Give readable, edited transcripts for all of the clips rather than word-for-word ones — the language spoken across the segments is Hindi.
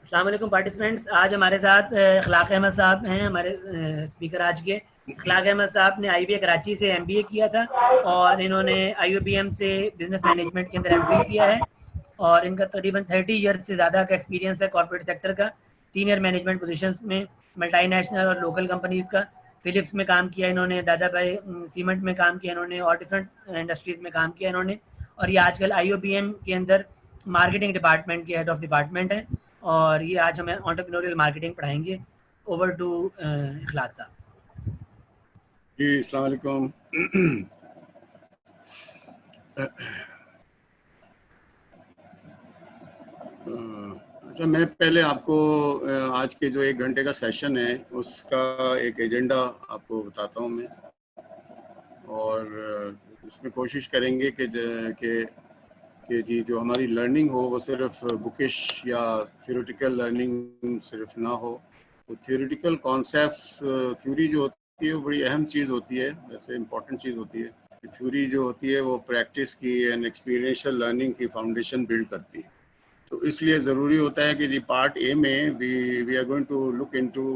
अस्सलाम वालेकुम पार्टिसिपेंट्स। आज हमारे साथ अखलाक अहमद साहब हैं, हमारे स्पीकर आज के। अखलाक अहमद साहब ने IBA कराची से MBA किया था और इन्होंने IUBM से बिजनेस मैनेजमेंट के अंदर MPhil किया है और इनका तकरीबन 30 ईयर्स से ज़्यादा का एक्सपीरियंस है कॉर्पोरेट सेक्टर का, सीनियर मैनेजमेंट पोजीशंस में, मल्टीनेशनल और लोकल कंपनीज़ का। फिलिप्स में काम किया इन्होंने, दादा भाई सीमेंट में काम किया इन्होंने और डिफरेंट इंडस्ट्रीज़ में काम किया इन्होंने। और ये आजकल IUBM के अंदर मार्केटिंग डिपार्टमेंट के हेड ऑफ डिपार्टमेंट हैं और ये आज हमें एंटरप्रेन्योरियल मार्केटिंग पढ़ाएंगे। ओवर टू इखलाक साहब। जी अस्सलाम वालेकुम। अच्छा, मैं पहले आपको आज के जो 1 घंटे का सेशन है उसका एक एजेंडा आपको बताता हूँ मैं, और इसमें कोशिश करेंगे कि जी जो हमारी लर्निंग हो वो सिर्फ बुकिश या थ्योरेटिकल लर्निंग सिर्फ ना हो। तो थ्योरेटिकल कॉन्सेप्ट्स, थ्योरी जो होती है वो बड़ी अहम चीज़ होती है, वैसे इम्पॉर्टेंट चीज़ होती है। थ्योरी जो होती है वो प्रैक्टिस की एंड एक्सपीरियंशियल लर्निंग की फाउंडेशन बिल्ड करती है। तो इसलिए ज़रूरी होता है कि जी पार्ट ए में we are going to look into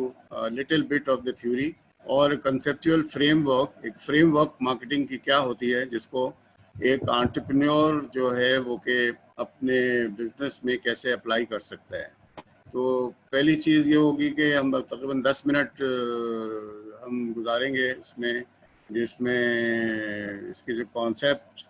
little bit of the theory और कंसेप्चुअल फ्रेमवर्क, एक फ्रेमवर्क मार्केटिंग की क्या होती है जिसको एक एंटरप्रेन्योर जो है वो के अपने बिजनेस में कैसे अप्लाई कर सकता है। तो पहली चीज़ ये होगी कि हम तकरीबन 10 मिनट हम गुजारेंगे इसमें, जिसमें इसके जो कॉन्सेप्ट,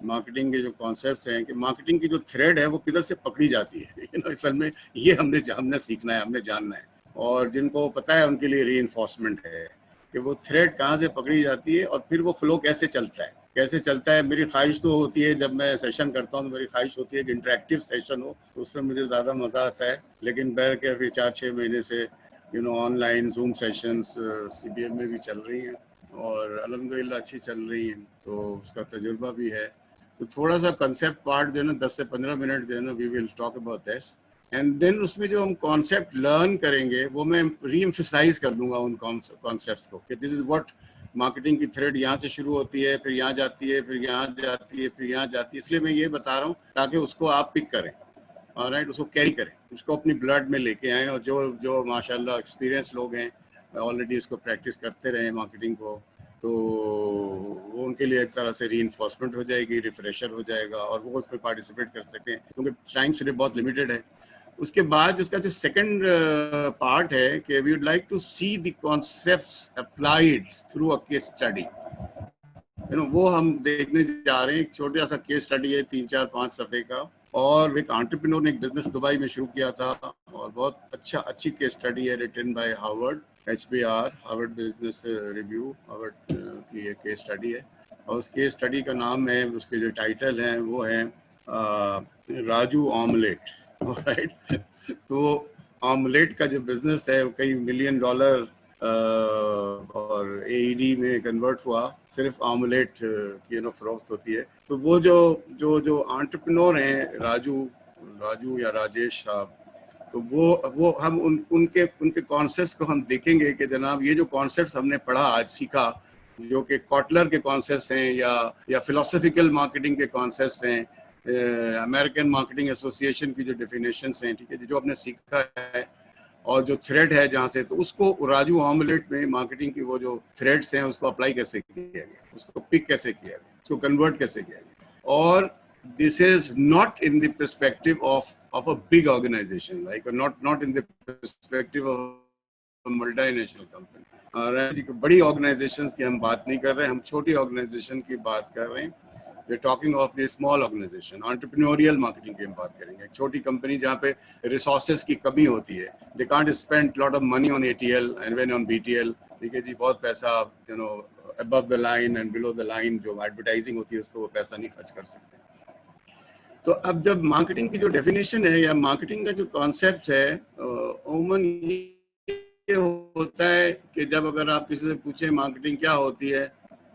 मार्केटिंग के जो कॉन्सेप्ट्स हैं कि मार्केटिंग की जो थ्रेड है वो किधर से पकड़ी जाती है, असल में ये हमने सीखना है, हमने जानना है। और जिनको पता है उनके लिए रीइंफोर्समेंट है कि वो थ्रेड कहाँ से पकड़ी जाती है और फिर वो फ्लो कैसे चलता है। मेरी ख्वाहिश तो होती है, जब मैं सेशन करता हूँ तो मेरी ख्वाहिश होती है कि इंटरेक्टिव सेशन हो, तो उसमें मुझे ज़्यादा मज़ा आता है। लेकिन बैर के अभी 4-6 महीने से ऑनलाइन जूम सेशंस CBM में भी चल रही हैं और अल्हम्दुलिल्लाह अच्छी चल रही हैं, तो उसका तजुर्बा भी है। तो थोड़ा सा कंसेप्ट पार्ट जो है ना 10 से 15 मिनट जो है ना we will talk about this, and then उसमें जो हम कॉन्सेप्ट लर्न करेंगे वो मैं री एम्फसाइज कर दूंगा उन कॉन्सेप्ट्स को कि दिस इज व्हाट मार्केटिंग की थ्रेड यहाँ से शुरू होती है, फिर यहाँ जाती है, फिर यहाँ जाती है, फिर यहाँ जाती है। इसलिए मैं ये बता रहा हूँ ताकि उसको आप पिक करें, ऑलराइट, उसको कैरी करें, उसको अपनी ब्लड में लेके आएँ। और जो माशाल्लाह एक्सपीरियंस लोग हैं, ऑलरेडी इसको प्रैक्टिस करते रहे मार्केटिंग को, तो वो उनके लिए एक तरह से रीइंफोर्समेंट हो जाएगी, रिफ्रेशर हो जाएगा और वो उसमें पार्टिसिपेट कर सकते हैं क्योंकि टाइम से बहुत लिमिटेड है। उसके बाद इसका जो सेकंड पार्ट है कि we would like to see the concepts applied through a case study. वो हम देखने जा रहे हैं। एक छोटा सा केस स्टडी है 3-4-5 सफ़े का, और एक एंटरप्रेन्योर ने एक बिजनेस दुबई में शुरू किया था और बहुत अच्छी केस स्टडी है, written by Harvard HBR, Harvard business review, Harvard की ये केस स्टडी है। और उस केस स्टडी का नाम है, उसके जो टाइटल हैं वो है राजू ऑमलेट, राइट। तो ऑमलेट का जो बिजनेस है वो कई $1 मिलियन और AED में कन्वर्ट हुआ, सिर्फ ऑमलेट की फरोख्त होती है। तो वो जो एंटरप्रेन्योर हैं राजू या राजेश साहब, तो वो हम उनके कॉन्सेप्ट्स को हम देखेंगे कि जनाब ये जो कॉन्सेप्ट्स हमने पढ़ा आज सीखा, जो कि कॉटलर के कॉन्सेप्ट्स हैं या फिलोसफिकल मार्केटिंग के कॉन्सेप्ट्स हैं, अमेरिकन मार्केटिंग एसोसिएशन की जो डेफिनेशंस हैं, ठीक है, जो हमने सीखा है और जो थ्रेड है जहाँ से, तो उसको राजू ऑमलेट में मार्केटिंग की वो जो थ्रेड्स हैं उसको अप्लाई कैसे किया गया, उसको पिक कैसे किया गया, उसको कन्वर्ट कैसे किया गया। और this is not in the perspective of a big organization, like not in the perspective of a multinational company. बड़ी ऑर्गेनाइजेशंस की हम बात नहीं कर रहे हैं, हम छोटी ऑर्गेनाइजेशन की बात कर रहे हैं। We are talking of the small organization. Entrepreneurial marketing की हम बात करेंगे। एक छोटी कंपनी जहाँ पे रिसोर्सेज की कमी होती है, they can't spend lot of money on ATL and when on BTL, ठीक है जी, बहुत पैसा above the line and below the line जो एडवर्टाइजिंग होती है उसको वो पैसा नहीं खर्च कर सकते। तो अब जब मार्केटिंग की जो डेफिनेशन है या मार्केटिंग का जो कॉन्सेप्ट है, उमूमन ये होता है कि जब अगर आप किसी से पूछें मार्केटिंग क्या होती है,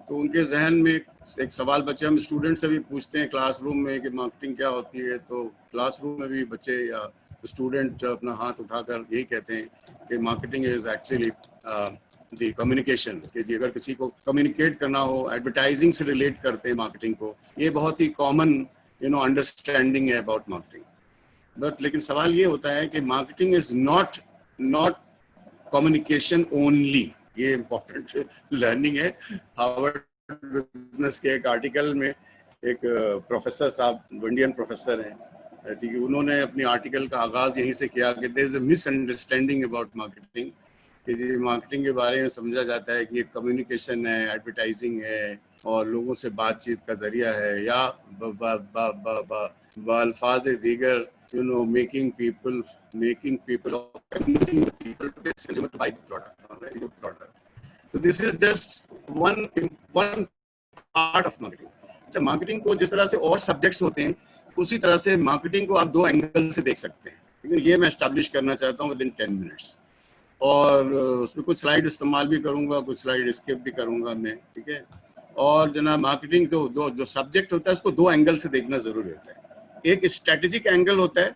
तो उनके जहन में एक सवाल, बच्चे हम स्टूडेंट से भी पूछते हैं क्लासरूम में कि मार्केटिंग क्या होती है, तो क्लासरूम में भी बच्चे या स्टूडेंट अपना हाथ उठाकर यही कहते हैं कि marketing is actually the communication, कि जी अगर किसी को कम्युनिकेट करना हो, एडवर्टाइजिंग से रिलेट करते हैं मार्केटिंग को। ये बहुत ही कॉमन अंडरस्टैंडिंग है अबाउट मार्केटिंग। बट लेकिन सवाल ये होता है कि marketing is not communication only. ये इम्पोर्टेंट लर्निंग है। हार्वर्ड बिजनेस के एक आर्टिकल में एक प्रोफेसर साहब, इंडियन प्रोफेसर हैं, ठीक है, उन्होंने अपनी आर्टिकल का आगाज़ यहीं से किया कि there is a misunderstanding about marketing, कि जी मार्केटिंग के बारे में समझा जाता है कि ये कम्युनिकेशन है, एडवर्टाइजिंग है और लोगों से बातचीत का जरिया है, या अल्फाज दीगर you know making people or convincing the people to get consumer to buy the product, or very good product. So this is just one part of marketing. अच्छा, मार्केटिंग को जिस तरह से और सब्जेक्ट्स होते हैं उसी तरह से मार्केटिंग को आप दो एंगल से देख सकते हैं, लेकिन ये मैं एस्टैब्लिश करना चाहता हूँ विद इन 10 मिनट्स, और उसमें कुछ स्लाइड इस्तेमाल भी करूंगा, कुछ स्लाइड स्किप भी करूंगा मैं, ठीक है। और जनाब मार्केटिंग तो दो जो सब्जेक्ट होता है उसको दो एंगल से देखना जरूरी होता है। एक स्ट्रेटेजिक एंगल होता है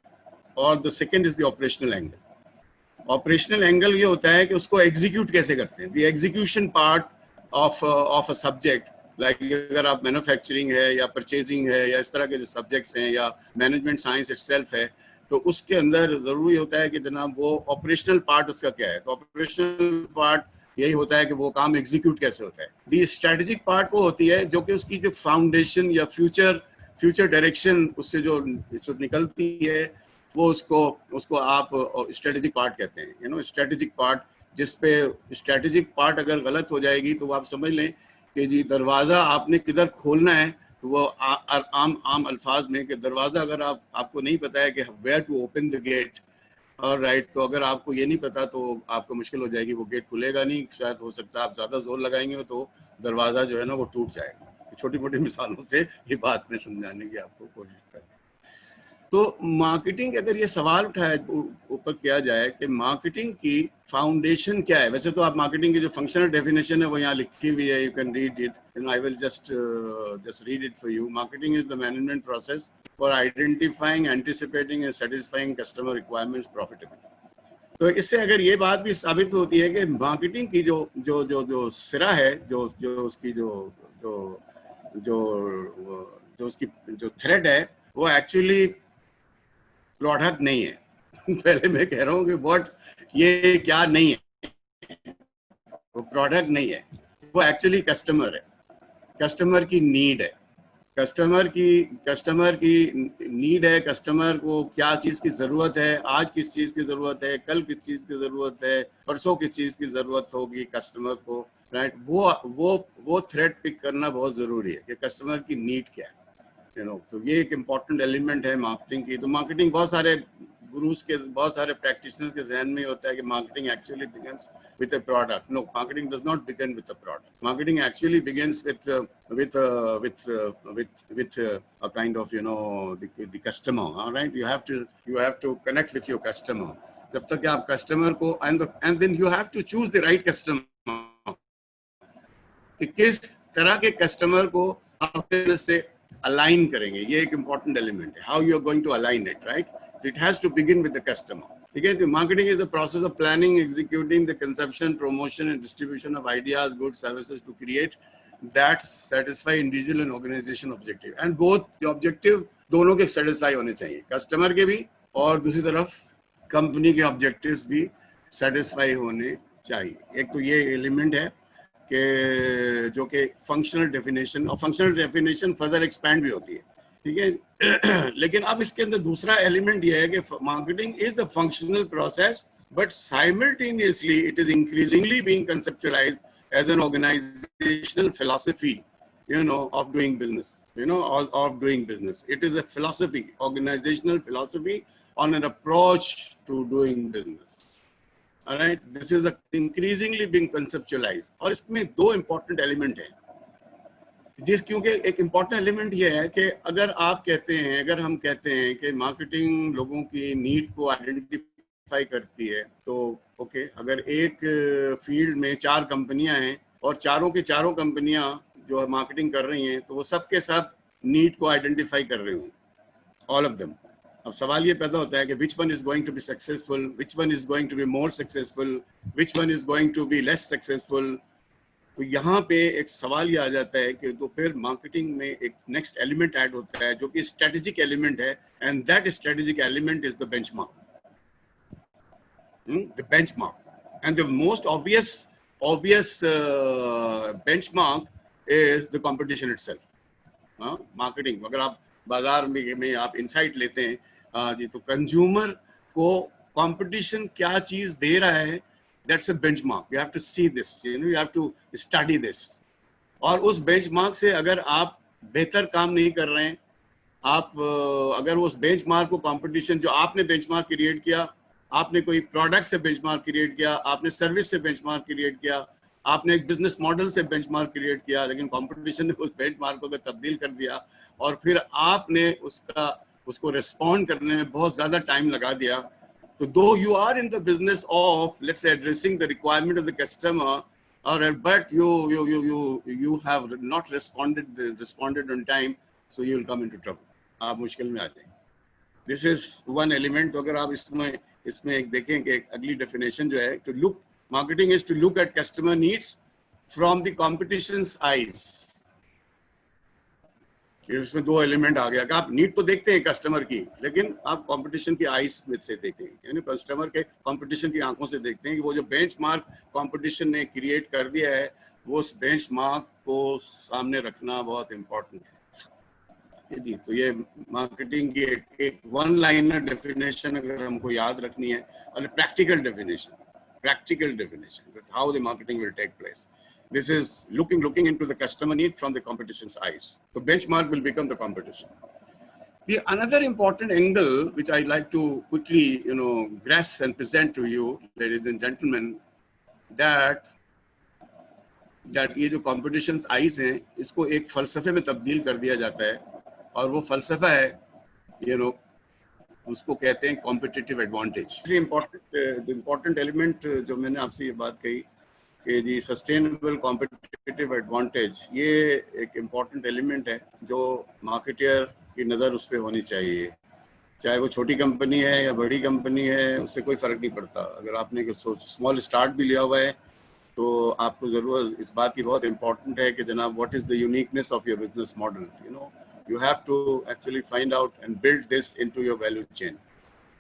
और the second is the operational angle. Operational angle ये होता है कि उसको एग्जीक्यूट कैसे करते हैं, the execution part of a subject, like अगर आप मैन्युफैक्चरिंग है या परचेजिंग है या इस तरह के जो सब्जेक्ट्स हैं या मैनेजमेंट साइंस इटसेल्फ है, तो उसके अंदर ज़रूरी होता है कि जनाब वो ऑपरेशनल पार्ट उसका क्या है। तो ऑपरेशनल पार्ट यही होता है कि वो काम एग्जीक्यूट कैसे होता है। दी स्ट्रेटेजिक पार्ट वो होती है जो कि उसकी जो फाउंडेशन या फ्यूचर डायरेक्शन उससे जो निकलती है, वो उसको आप स्ट्रेटेजिक पार्ट कहते हैं। यू नो स्ट्रेटेजिक पार्ट, जिस पे स्ट्रेटेजिक पार्ट अगर गलत हो जाएगी तो आप समझ लें कि जी दरवाज़ा आपने किधर खोलना है, तो वो आम अल्फाज में कि दरवाज़ा अगर आपको नहीं पता है कि where to open the gate, और राइट, तो अगर आपको ये नहीं पता तो आपको मुश्किल हो जाएगी, वो गेट खुलेगा नहीं। शायद हो सकता है आप ज़्यादा जोर लगाएंगे तो दरवाज़ा जो है ना वो टूट जाएगा। छोटी मोटी मिसालों से ये बात में समझाने की आपको कोशिश करें। तो मार्केटिंग, अगर ये सवाल उठाया ऊपर किया जाए कि मार्केटिंग की फाउंडेशन क्या है, वैसे तो आप मार्केटिंग की जो फंक्शनल डेफिनेशन है वो यहाँ लिखी हुई है, you can read it, and I will just read it for you. Marketing is the management process for identifying, anticipating and satisfying customer requirements profitably. तो इससे अगर ये बात भी साबित होती है कि मार्केटिंग की जो सिरा है, जो उसकी जो उसकी जो थ्रेड है, वो एक्चुअली प्रोडक्ट नहीं है। पहले मैं कह रहा हूँ कि व्हाट, ये क्या नहीं है, वो प्रोडक्ट नहीं है, वो एक्चुअली कस्टमर है, कस्टमर की नीड है, कस्टमर की नीड है। कस्टमर को क्या चीज़ की ज़रूरत है, आज किस चीज़ की ज़रूरत है, कल किस चीज़ की ज़रूरत है, परसों किस चीज़ की ज़रूरत होगी कस्टमर को, राइट। वो थ्रेड पिक करना बहुत ज़रूरी है कि कस्टमर की नीड क्या है, यू नो। तो ये एक इम्पॉर्टेंट एलिमेंट है मार्केटिंग की। तो मार्केटिंग बहुत सारे गुरुज के, बहुत सारे प्रैक्टिशनर्स के जहन में होता है कि marketing actually begins with a product. No, marketing does not begin with a product. Marketing actually begins with a kind of, you know, the customer, all right. You have to connect with your customer. जब तक आप कस्टमर को and then you have to choose the right customer, कि किस तरह के कस्टमर को आप से अलाइन करेंगे, ये एक इम्पॉर्टेंट एलिमेंट है। How you are going to align it, right. It has to begin with the customer, ठीक है। तो marketing is the process of planning, executing the conception, promotion and distribution of ideas, goods, services to create that satisfy individual and organization objective. And both objective दोनों के सेटिस्फाई होने चाहिए, कस्टमर के भी और दूसरी तरफ कंपनी के ऑब्जेक्टिव्स भी सेटिस्फाई होने चाहिए। एक तो ये एलिमेंट है कि जो कि फंक्शनल डेफिनेशन, और फंक्शनल डेफिनेशन फर्दर एक्सपैंड भी होती है, ठीक है। लेकिन अब इसके अंदर दूसरा एलिमेंट ये है कि marketing is the functional process, but simultaneously it is increasingly being conceptualized as an organizational philosophy, you know, of doing business, you know, of doing business. It is a philosophy, organizational philosophy on an approach to doing business. All right, this is increasingly being conceptualized. और इसमें दो important element हैं, क्योंकि एक important element ये है कि अगर हम कहते हैं कि मार्केटिंग लोगों की नीड को आइडेंटिफाई करती है, तो ओके, अगर एक फील्ड में 4 कंपनियां हैं और चारों की चारों कंपनियां जो मार्केटिंग कर रही हैं, तो वो सब के सब नीड को आइडेंटिफाई कर रही हूँ, ऑल ऑफ देम। अब सवाल ये पैदा होता है कि which one is going to be successful, which one is going to be more successful, which one is going to be less successful, तो यहाँ पे एक सवाल ये आ जाता है कि तो फिर मार्केटिंग में एक नेक्स्ट एलिमेंट ऐड होता है जो कि स्ट्रेटेजिक एलिमेंट है, and that strategic element is the benchmark. The benchmark, and the most obvious benchmark is the competition itself. Marketing अगर आप बाजार में आप इंसाइट लेते हैं जी, तो कंज्यूमर को कंपटीशन क्या चीज दे रहा है, that's a benchmark. You have to see this, you have to study this. और उस बेंचमार्क से अगर आप बेहतर काम नहीं कर रहे हैं, आप अगर उस बेंचमार्क को कंपटीशन जो आपने बेंचमार्क क्रिएट किया, आपने कोई प्रोडक्ट से बेंचमार्क क्रिएट किया, आपने सर्विस से बेंचमार्क क्रिएट किया, आपने एक बिजनेस मॉडल से बेंचमार्क क्रिएट किया, लेकिन कंपटीशन ने उस बेंचमार्क को तब्दील कर दिया और फिर आपने उसको रिस्पॉन्ड करने में बहुत ज़्यादा टाइम लगा दिया. तो दो you are in the business of let's say addressing the requirement of the customer, और but you have not responded on time, so you will come into trouble. आप मुश्किल में आ जाएंगे. This is one element. तो अगर आप इसमें एक देखें कि एक अगली डेफिनेशन जो है, to look marketing is to look at customer needs from the competitions eyes. इसमें दो एलिमेंट आ गया कि आप नीड तो देखते हैं कस्टमर की, लेकिन आप कंपटीशन की आईज में से देखते हैं, यानी कस्टमर के कंपटीशन की आंखों से देखते हैं कि वो जो बेंचमार्क कंपटीशन ने क्रिएट कर दिया है, वो उस बेंचमार्क को सामने रखना बहुत इम्पोर्टेंट है जी. तो ये मार्केटिंग की एक वन लाइनर डेफिनेशन अगर हमको याद रखनी है, और practical definition how the marketing will take place. This is looking into the customer need from the competition's eyes. So benchmark will become the competition. The another important angle which I like to quickly, grasp and present to you, ladies and gentlemen, that ये जो competition's eyes हैं, इसको एक फलसफे में तब्दील कर दिया जाता है, और वो फलसफा है, उसको कहते हैं competitive advantage. The important element जो मैंने आपसे ये बात कही कि जी सस्टेनेबल कॉम्पिटिटिव एडवांटेज, ये एक इम्पॉर्टेंट एलिमेंट है जो मार्केटियर की नज़र उस पर होनी चाहिए. चाहे वो छोटी कंपनी है या बड़ी कंपनी है, उससे कोई फ़र्क नहीं पड़ता. अगर आपने स्मॉल स्टार्ट भी लिया हुआ है तो आपको ज़रूर इस बात की बहुत इम्पॉर्टेंट है कि जनाब what is the uniqueness of your business model. You have to actually find out and build this into your value chain.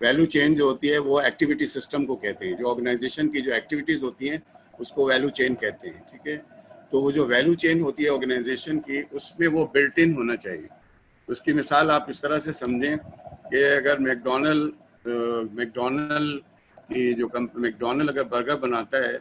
Value chain जो होती है वो एक्टिविटी सिस्टम को कहते हैं. जो ऑर्गेनाइजेशन की जो एक्टिविटीज़ होती हैं उसको वैल्यू चेन कहते हैं. ठीक है, तो वो जो वैल्यू चेन होती है ऑर्गेनाइजेशन की, उसमें वो बिल्ट इन होना चाहिए. उसकी मिसाल आप इस तरह से समझें कि अगर मैकडोनल्ड की जो मैकडोनल्ड अगर बर्गर बनाता है,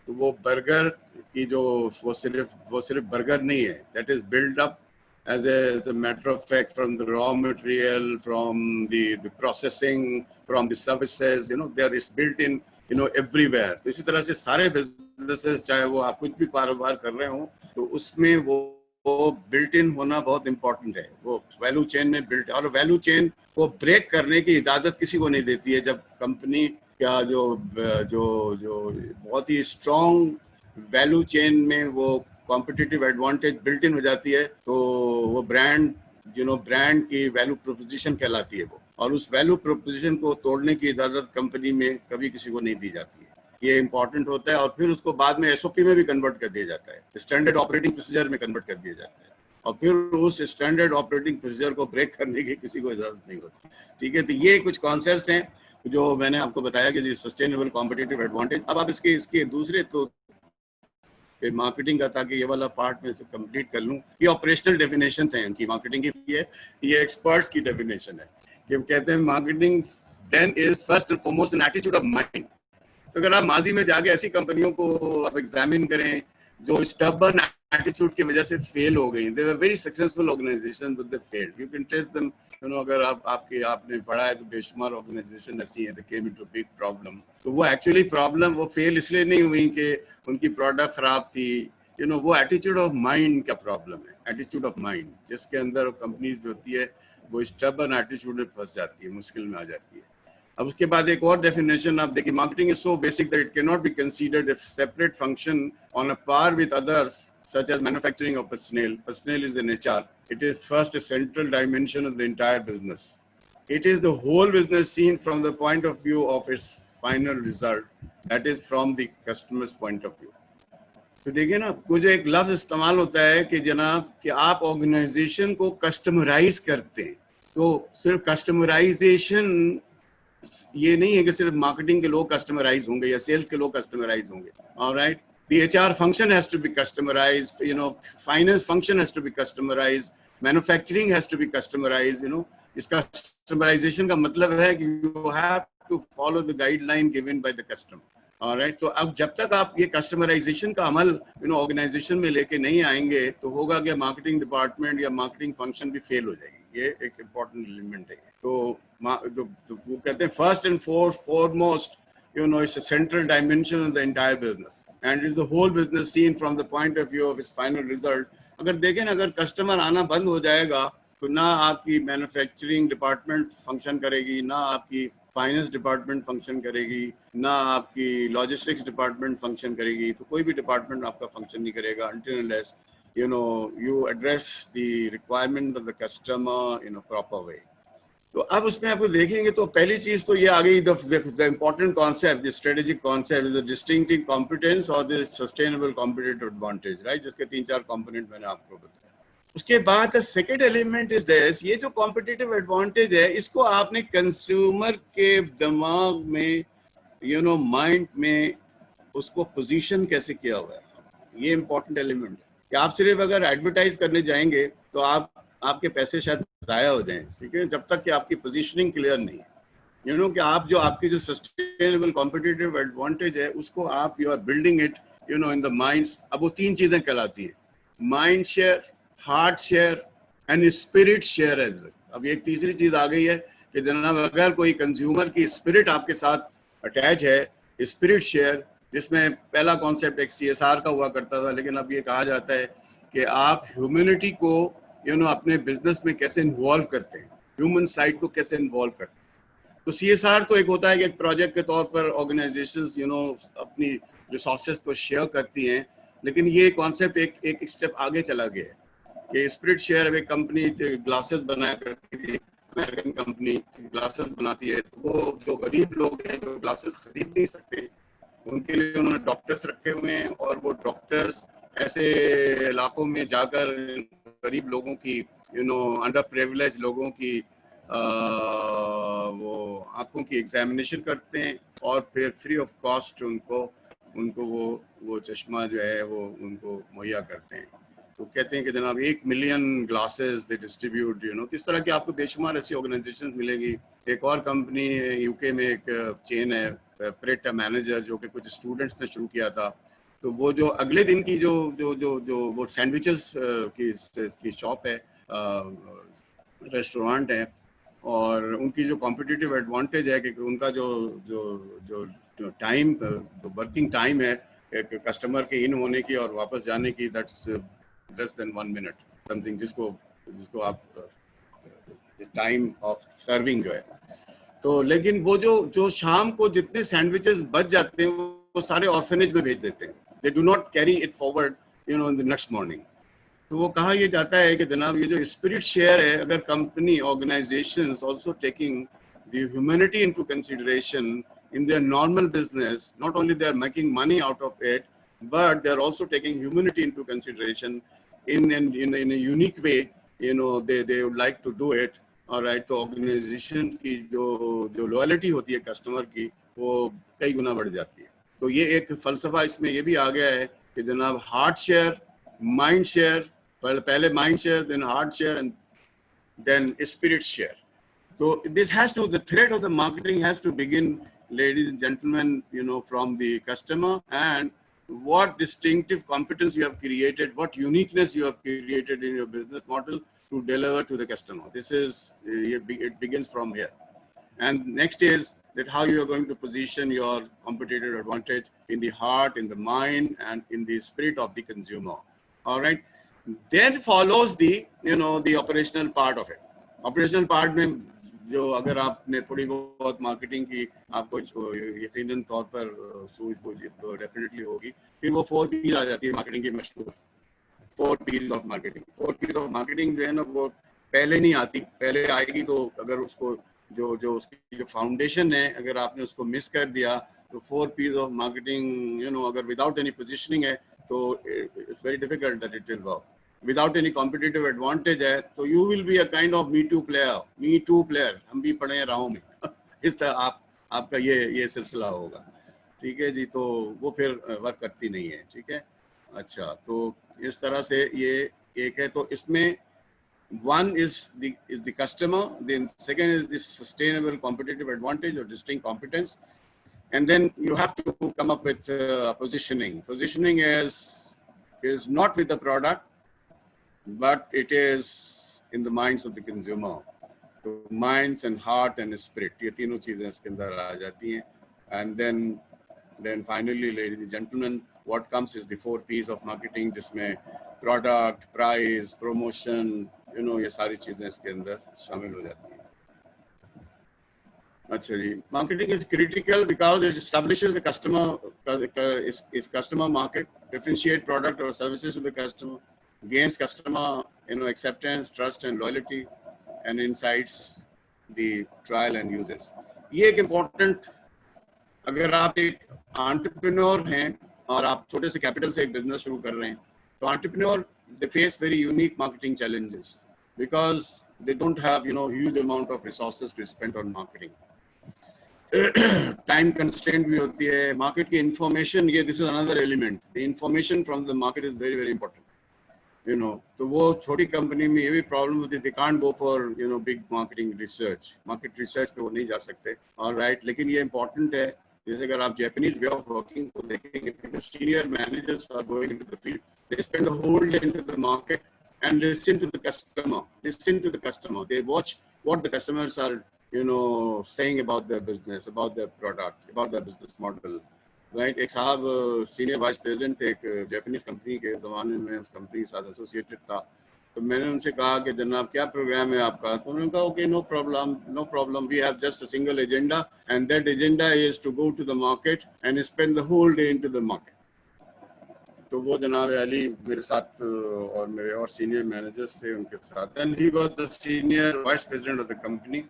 तो वो बर्गर की जो वो सिर्फ बर्गर नहीं है, that is build up as a matter of fact from the raw material, from the processing, from the services, there is built in everywhere. तो इसी तरह से सारे बिजनेसेस, चाहे वो आप कुछ भी कारोबार कर रहे हो, तो उसमें वो बिल्ट इन होना बहुत इंपॉर्टेंट है. वो वैल्यू चेन में बिल्ट, और वैल्यू चेन को ब्रेक करने की इजाज़त किसी को नहीं देती है. जब कंपनी का जो बहुत ही स्ट्रॉन्ग वैल्यू चेन में वो कॉम्पिटिटिव एडवांटेज बिल्ट इन हो जाती है, तो वो ब्रांड की वैल्यू प्रोपोजिशन कहलाती है वो. और उस वैल्यू प्रोपोजिशन को तोड़ने की इजाज़त कंपनी में कभी किसी को नहीं दी जाती है. ये इंपॉर्टेंट होता है, और फिर उसको बाद में एसओपी में भी कन्वर्ट कर दिया जाता है, स्टैंडर्ड ऑपरेटिंग प्रोसीजर में कन्वर्ट कर दिया जाता है, और फिर उस स्टैंडर्ड ऑपरेटिंग प्रोसीजर को ब्रेक करने की किसी को इजाज़त नहीं होती. ठीक है, तो ये कुछ कॉन्सेप्ट्स हैं जो मैंने आपको बताया कि सस्टेनेबल कॉम्पिटिटिव एडवांटेज. अब आप इसके दूसरे तो मार्केटिंग का, ताकि ये वाला पार्ट में से कंप्लीट कर लूं, ये ऑपरेशनल डेफिनेशंस हैं इनकी मार्केटिंग की. ये एक्सपर्ट्स की डेफिनेशन है. ये कहते हैं marketing then is first and foremost an attitude of mind. तो अगर आप माजी में जाके ऐसी कंपनियों को आप एग्जामिन करें जो स्टबर्न एटीट्यूड की वजह से फेल हो गई, they were very successful organization but they failed. You can trace them. अगर आपने पढ़ा है तो बेशुमार ऑर्गेनाइजेशन ऐसी है, they came into big problem. तो वो एक्चुअली प्रॉब्लम वो फेल इसलिए नहीं हुई कि उनकी प्रोडक्ट खराब थी. वो एटीट्यूड ऑफ माइंड का प्रॉब्लम है. एटीट्यूड ऑफ माइंड जिसके अंदर कंपनी जो होती है वो स्टबर्न एटीट्यूड में फंस जाती है, मुश्किल में आ जाती है. अब उसके बाद एक और डेफिनेशन आप देखिए, marketing is so basic that it can not be considered as separate function on a par with others such as manufacturing or personnel. Personnel is in HR. It is first a central dimension of the entire business. It is the whole business seen from the point of view of its final result, that is from the customer's point of view. तो देखिए ना, कुछ एक लफ्ज इस्तेमाल होता है कि जनाब कि आप ऑर्गेनाइजेशन को कस्टमराइज करते हैं। तो सिर्फ कस्टमराइजेशन ये नहीं है कि सिर्फ मार्केटिंग के लोग कस्टमराइज होंगे या सेल्स के लोग कस्टमराइज होंगे। Alright, the HR function has to be customized, you know, finance function has to be customized, manufacturing has to be customized, you know। इसका customization का मतलब है कि you have to follow the guideline given by the customer। Alright, तो अब जब तक आप ये कस्टमराइजेशन का अमल यू नो ऑर्गेनाइजेशन में लेके नहीं आएंगे तो होगा कि मार्केटिंग डिपार्टमेंट या मार्केटिंग फंक्शन भी फेल हो जाएगी। ये एक इम्पॉर्टेंट एलिमेंट है। तो वो कहते हैं first and foremost, you know, it's a central dimension of the entire business and is the whole business seen from the point of view of its final result। अगर देखें ना, अगर कस्टमर आना बंद हो जाएगा तो ना आपकी मैन्युफैक्चरिंग डिपार्टमेंट फंक्शन करेगी, ना आपकी फाइनेंस डिपार्टमेंट फंक्शन करेगी, ना आपकी लॉजिस्टिक्स डिपार्टमेंट फंक्शन करेगी। तो कोई भी डिपार्टमेंट आपका फंक्शन नहीं करेगा until unless you know you address the requirement of the customer in a proper way। तो अब उसमें आपको देखेंगे तो पहली चीज तो ये आ गई, the important concept, the strategic concept, the distinctive competence और the sustainable competitive advantage, right, जिसके 3-4 कंपोनेंट मैंने आपको बताया। उसके बाद the second element is this, ये जो कॉम्पिटिटिव एडवांटेज है इसको आपने कंज्यूमर के दिमाग में यू नो माइंड में उसको पोजीशन कैसे किया हुआ है, ये इंपॉर्टेंट एलिमेंट है। कि आप सिर्फ अगर एडवर्टाइज करने जाएंगे तो आपके पैसे शायद ज़ाया हो जाएं, ठीक है, जब तक कि आपकी पोजीशनिंग क्लियर नहीं है। यू नो कि आप जो आपकी जो सस्टेनेबल कॉम्पिटिटिव एडवांटेज है उसको आप you are building it you know in the minds. अब वो 3 चीज़ें कहलाती है, mind share, heart share and spirit share as well. अब एक तीसरी चीज़ आ गई है कि जनाब अगर कोई कंज्यूमर की स्पिरिट आपके साथ अटैच है, स्पिरिट शेयर, जिसमें पहला कॉन्सेप्ट एक CSR का हुआ करता था, लेकिन अब ये कहा जाता है कि आप ह्यूमैनिटी को यू नो अपने बिजनेस में कैसे इन्वॉल्व करते हैं, ह्यूमन साइड को कैसे इन्वॉल्व करते हैं। तो CSR तो एक होता है कि एक प्रोजेक्ट के तौर पर ऑर्गेनाइजेशंस यू नो अपनी रिसोर्सेज को शेयर करती हैं, लेकिन ये कॉन्सेप्ट एक स्टेप आगे चला गया है कि स्पिरिट शेयर। एक कंपनी ग्लासेस बनाया करती थी, अमेरिकन कंपनी ग्लासेस बनाती है, तो वो जो गरीब लोग हैं जो ग्लासेस खरीद नहीं सकते उनके लिए उन्होंने डॉक्टर्स रखे हुए हैं, और वो डॉक्टर्स ऐसे इलाकों में जाकर गरीब लोगों की यू नो अंडर प्रिविलेज लोगों की वो आंखों की एग्जामिनेशन करते हैं और फिर फ्री ऑफ कॉस्ट उनको वो चश्मा जो है वो उनको मुहैया करते हैं। तो कहते हैं कि जनाब 1 million glasses they distribute, you know. इस तरह की आपको बेशुमार ऐसी ऑर्गेनाइजेशन मिलेगी। एक और कंपनी यूके में एक चेन है प्रेट मैनेजर, जो कि कुछ स्टूडेंट्स ने शुरू किया था। तो वो जो अगले दिन की जो जो जो जो वो सैंडविचेस की शॉप है, रेस्टोरेंट है, और उनकी जो कॉम्पिटिटिव एडवांटेज है कि उनका जो जो जो जो टाइम जो वर्किंग टाइम है एक कस्टमर के इन होने की और वापस जाने की, that's less than 1 minute something, जिसको आप टाइम ऑफ सर्विंग जो है। तो लेकिन वो जो शाम को जितने सैंडविचेस बच जाते हैं वो सारे ऑर्फनेज में भेज देते हैं, they do not carry it forward you know in the next morning. तो वो कहा यह जाता है कि जनाब ये जो स्पिरिट शेयर है, अगर company organisations also taking the humanity into consideration in their normal business, not only they are making money out of it, but they are also taking humanity into consideration in a unique way, you know, they would like to do it। all right, तो ऑर्गेनाइजेशन की जो लॉयल्टी होती है कस्टमर की वो कई गुना बढ़ जाती है। तो ये एक फलसफा इसमें ये भी आ गया है कि जनाब हार्ट शेयर, माइंड शेयर, पहले mind share, then heart share and then spirit share. So this has to, the thread of the marketing has to begin, ladies and gentlemen, you know, from the customer, and what distinctive competence you have created, what uniqueness you have created in your business model to deliver to the customer. This is, it begins from here. And next is that how you are going to position your competitive advantage in the heart, in the mind, and in the spirit of the consumer. All right. Then follows the, you know, the operational part of it. Operational part में जो अगर आपने थोड़ी बहुत मार्केटिंग की आपको यकीनन तौर पर सूझबूझ डेफिनेटली होगी। फिर वो 4 P's आ जाती है मार्केटिंग की मशहूर 4 P's of marketing. 4 P's of marketing जो है ना वो पहले नहीं आती, पहले आएगी तो अगर उसको जो उसकी जो फाउंडेशन है अगर आपने उसको मिस कर दिया तो 4 P's of marketing you know अगर विदाउट एनी पोजिशनिंग है तो it's very difficult that it will work without any competitive advantage है, तो you will be a kind of me too player, हम भी पड़े हैं राहों में इस तरह आपका ये सिलसिला होगा, ठीक है जी। तो वो फिर वर्क करती नहीं है, ठीक है। अच्छा, तो इस तरह से ये एक है। तो इसमें one is the customer, then second is the sustainable competitive advantage or distinct competence, and then you have to come up with positioning. Positioning is not with the product, but it is in the minds of the consumer. So minds and heart and spirit, ये तीनों चीजें इसके अंदर आ जाती हैं। And then finally, ladies and gentlemen, what comes is the 4 P's of marketing, जिसमें product, price, promotion, ये सारी चीजें इसके अंदर शामिल हो जाती हैं। अच्छा जी, marketing is critical because it establishes the customer market, differentiate product or services to the customer, gains customer acceptance, trust and loyalty, and incites the trial and uses. ये एक important, अगर आप एक एंटरप्रेन्योर हैं और आप छोटे से कैपिटल से एक बिजनेस शुरू कर रहे हैं, तो entrepreneur they face very unique marketing challenges because they don't have huge amount of resources to spend on marketing. Time constraint भी होती है, मार्केट की इंफॉर्मेशन, ये this is another element, the information from the market is very very important, तो वो छोटी कंपनी में ये भी प्रॉब्लम होती है, they can't go for big marketing research, market research पे वो नहीं जा सकते, ऑलराइट। लेकिन ये इंपॉर्टेंट है, जैसे अगर आप जापानीज वे ऑफ वर्किंग को देखेंगे, senior managers are going into the field, they spend the whole day into the market and listen to the customer, they watch what the customers are saying about their business, about their product, about their business model, right? एक साहब सीनियर वाइस प्रेसिडेंट थे एक जापानीज कंपनी के, ज़माने में उस कंपनी के साथ एसोसिएटेड था, तो मैंने उनसे कहा कि जनाब क्या प्रोग्राम है आपका, तो उन्होंने कहा okay, no problem, we have just a single agenda and that agenda is to go to the market and spend the whole day into the market. तो वो जनाब अली मेरे साथ और मेरे और सीनियर मैनेजर्स थे उनके साथ, and he was the senior vice president of the company,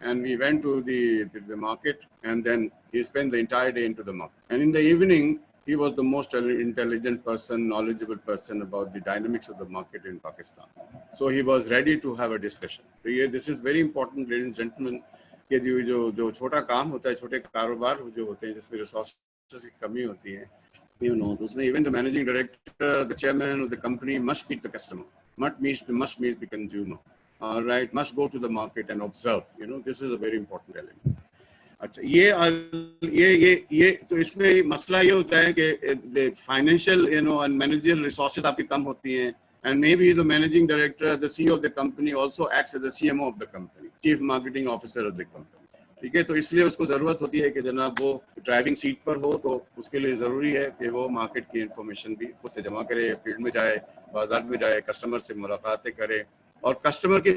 and we went to the market, and then he spent the entire day into the market, and in the evening he was the most intelligent person, knowledgeable person about the dynamics of the market in Pakistan, so he was ready to have a discussion. So this is very important, ladies and gentlemen, कि जो छोटा काम होता है, छोटे कारोबार जो होते हैं जिसमें रिसोर्सेज की कमी होती है, तो उसमें even the managing director, the chairman of the company must meet the customer, must meet the consumer, all right, must go to the market and observe, this is a very important element. अच्छा, ये तो इसमें मसला ये होता है कि the financial and managerial resources आपकी कम होती हैं, and maybe the managing director, the CEO of the company also acts as the CMO of the company, chief marketing officer of the company, ठीक है। तो इसलिए उसको ज़रूरत होती है कि जनाब वो ड्राइविंग सीट पर हो, तो उसके लिए ज़रूरी है कि वो मार्केट की इंफॉर्मेशन भी खुद से जमा करे, फील्ड में जाए, बाजार में जाए, कस्टमर से मुलाकातें करे और कस्टमर के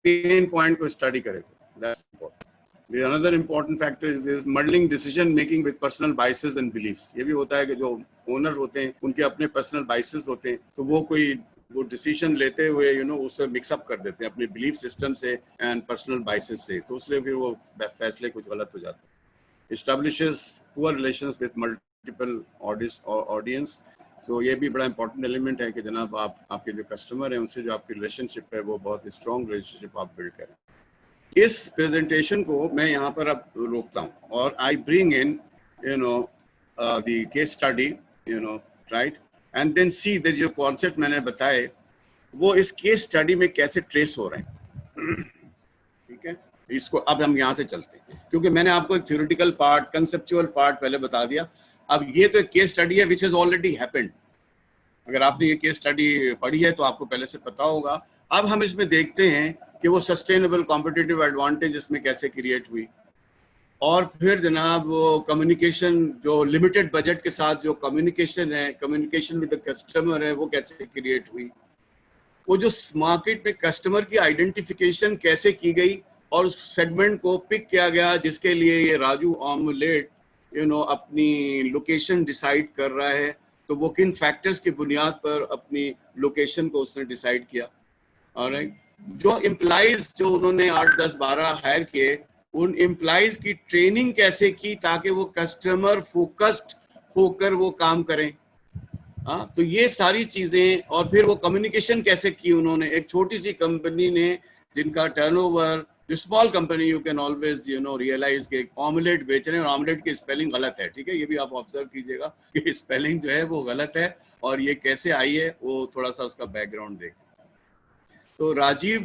पेन पॉइंट को स्टडी करे। That's important. The another important factor is this muddling decision making with personal biases and beliefs. ये भी होता है कि जो ओनर होते हैं उनके अपने पर्सनल बाइसेस होते हैं, तो वो डिसीजन लेते हुए उससे मिक्सअप कर देते हैं अपने बिलीफ सिस्टम से एंड पर्सनल बाइसेस से, तो इसलिए फिर वो फैसले कुछ गलत हो जाते हैं। Establishes poor relations with multiple audience, so ये भी बड़ा इंपॉर्टेंट एलिमेंट है कि जनाब आपके जो कस्टमर है उनसे जो आपकी रिलेशनशिप है वो बहुत स्ट्रॉन्ग रिलेशनशिप आप बिल्ड करें। इस प्रेजेंटेशन को मैं यहाँ पर अब रोकता हूँ और I bring in the case study, right, and then see the जो कॉन्सेप्ट मैंने बताए वो इस केस स्टडी में कैसे ट्रेस हो रहे हैं, ठीक है। इसको अब हम यहाँ से चलते हैं, क्योंकि मैंने आपको एक थ्योरेटिकल पार्ट, कंसेप्चुअल पार्ट पहले बता दिया, अब ये तो एक केस स्टडी है विच हैज ऑलरेडी हैपेंड। अगर आपने ये केस स्टडी पढ़ी है तो आपको पहले से पता होगा। अब हम इसमें देखते हैं कि वो सस्टेनेबल कॉम्पिटिटिव एडवांटेज इसमें कैसे क्रिएट हुई, और फिर जनाब वो कम्युनिकेशन जो लिमिटेड बजट के साथ जो कम्युनिकेशन है, कम्युनिकेशन विद द कस्टमर है, वो कैसे क्रिएट हुई, वो जो मार्केट में कस्टमर की आइडेंटिफिकेशन कैसे की गई और उस सेगमेंट को पिक किया गया जिसके लिए ये राजू ऑमलेट अपनी लोकेशन डिसाइड कर रहा है, तो वो किन फैक्टर्स की बुनियाद पर अपनी लोकेशन को उसने डिसाइड किया। ऑलराइट, जो एम्प्लॉइज जो उन्होंने 8, 10, 12 हायर किए, उन एम्प्लॉइज की ट्रेनिंग कैसे की ताकि वो कस्टमर फोकस्ड होकर वो काम करें। हाँ, तो ये सारी चीजें, और फिर वो कम्युनिकेशन कैसे की उन्होंने। एक छोटी सी कंपनी ने जिनका टर्नओवर, जो small company, you can always realize के ऑमलेट बेच रहे हैं और ऑमलेट की स्पेलिंग गलत है, ठीक है, ये भी आप ऑब्जर्व कीजिएगा कि स्पेलिंग जो है वो गलत है, और ये कैसे आई है वो थोड़ा सा उसका बैकग्राउंड देखें। तो राजू